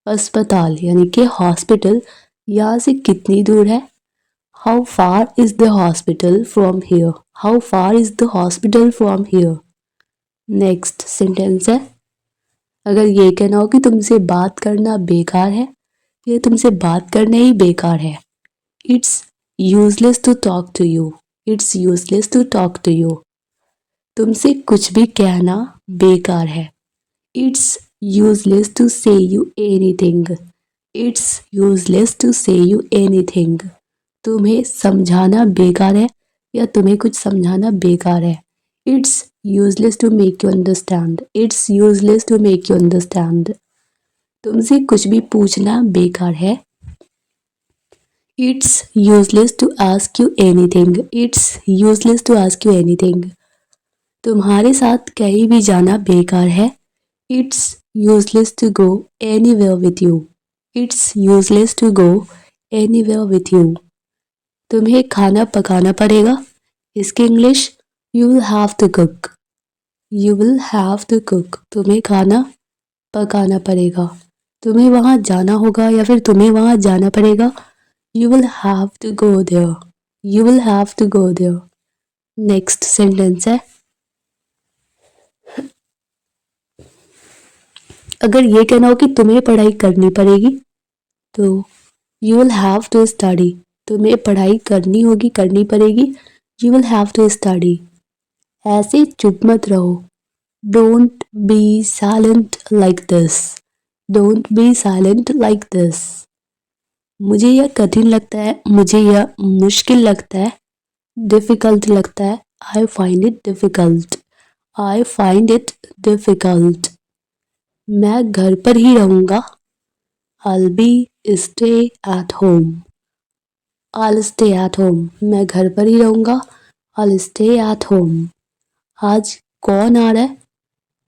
अस्पताल यानी कि हॉस्पिटल यहाँ से कितनी दूर है? How far is the hospital from here. How far is the hospital from here. Next sentence है अगर ये कहना हो कि तुमसे बात करना बेकार है, ये तुमसे बात करना ही बेकार है। It's useless to talk to you. It's useless to talk to you. तुमसे कुछ भी कहना बेकार है। It's useless to say you anything. It's useless to say you anything. तुम्हें समझाना बेकार है या तुम्हें कुछ समझाना बेकार है। It's useless to make you understand. It's useless to make you understand. तुमसे कुछ भी पूछना बेकार है। It's useless to ask you anything. It's useless to ask you anything. तुम्हारे साथ कहीं भी जाना बेकार है। It's useless to go anywhere with you. It's useless to go anywhere with you. तुम्हें खाना पकाना पड़ेगा। इसकी English you will have to cook. You will have to cook. तुम्हें खाना पकाना पड़ेगा। तुम्हें वहाँ जाना होगा या फिर तुम्हें वहाँ जाना पड़ेगा। You will have to go there. You will have to go there. Next sentence है अगर ये कहना हो कि तुम्हें पढ़ाई करनी पड़ेगी तो you will have to study. तुम्हें पढ़ाई करनी होगी, करनी पड़ेगी। You will have to study. ऐसे चुप मत रहो। Don't be silent like this. Don't be silent like this. मुझे यह कठिन लगता है, मुझे यह मुश्किल लगता है, डिफ़िकल्ट लगता है। I find it difficult. I find it difficult. मैं घर पर ही रहूँगा। I'll be stay at home. I'll stay at home. मैं घर पर ही रहूँगा। I'll stay at home. आज कौन आ रहा है?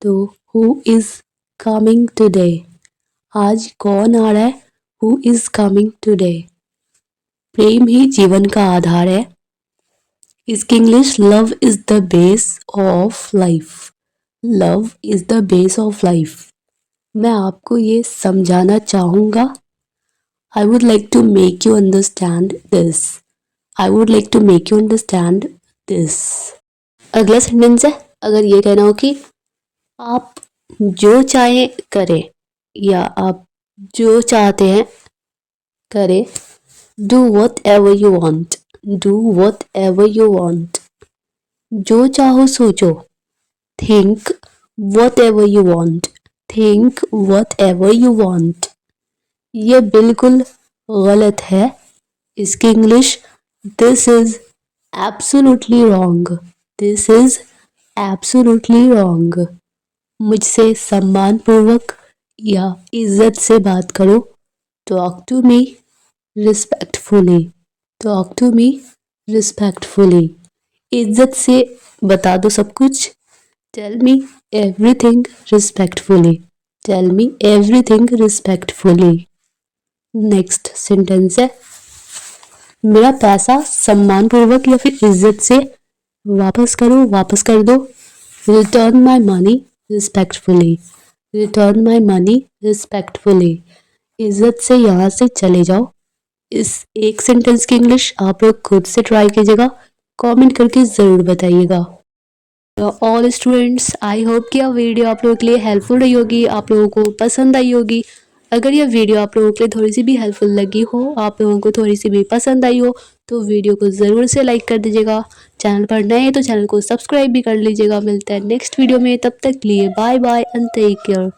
तो who is coming today? आज कौन आ रहा है? Who is coming today? प्रेम ही जीवन का आधार है। इसकी English love is the base of life. Love is the base of life. मैं आपको ये समझाना चाहूँगा। I would like to make you understand this. I would like to make you understand this. अगला सेंटेंस है, अगर ये कहना हो कि आप जो चाहें करें या आप जो चाहते हैं करें, do whatever you want, do whatever you want. जो चाहो सोचो, think whatever you want, think whatever you want. ये बिल्कुल गलत है, इसकी English this is absolutely wrong, this is absolutely wrong. मुझसे सम्मानपूर्वक या इज्जत से बात करो, talk to me respectfully, talk to me respectfully. इज्जत से बता दो सब कुछ, tell me everything respectfully, tell me everything respectfully. Next sentence है, मेरा पैसा सम्मानपूर्वक या फिर इज्जत से वापस करो, वापस कर दो, return my money respectfully, return my money respectfully. इज्जत से यहाँ से चले जाओ। इस एक सेंटेंस की इंग्लिश आप लोग खुद से ट्राई कीजिएगा, कमेंट करके ज़रूर बताइएगा। ऑल स्टूडेंट्स, आई होप कि यह वीडियो आप लोगों के लिए हेल्पफुल रही होगी, आप लोगों को पसंद आई होगी। अगर यह वीडियो आप लोगों के लिए थोड़ी सी भी हेल्पफुल लगी हो, आप लोगों को थोड़ी सी भी पसंद आई हो, तो वीडियो को ज़रूर से लाइक कर दीजिएगा। चैनल पर नए हैं तो चैनल को सब्सक्राइब भी कर लीजिएगा। मिलता है नेक्स्ट वीडियो में, तब तक के लिए bye bye and take care.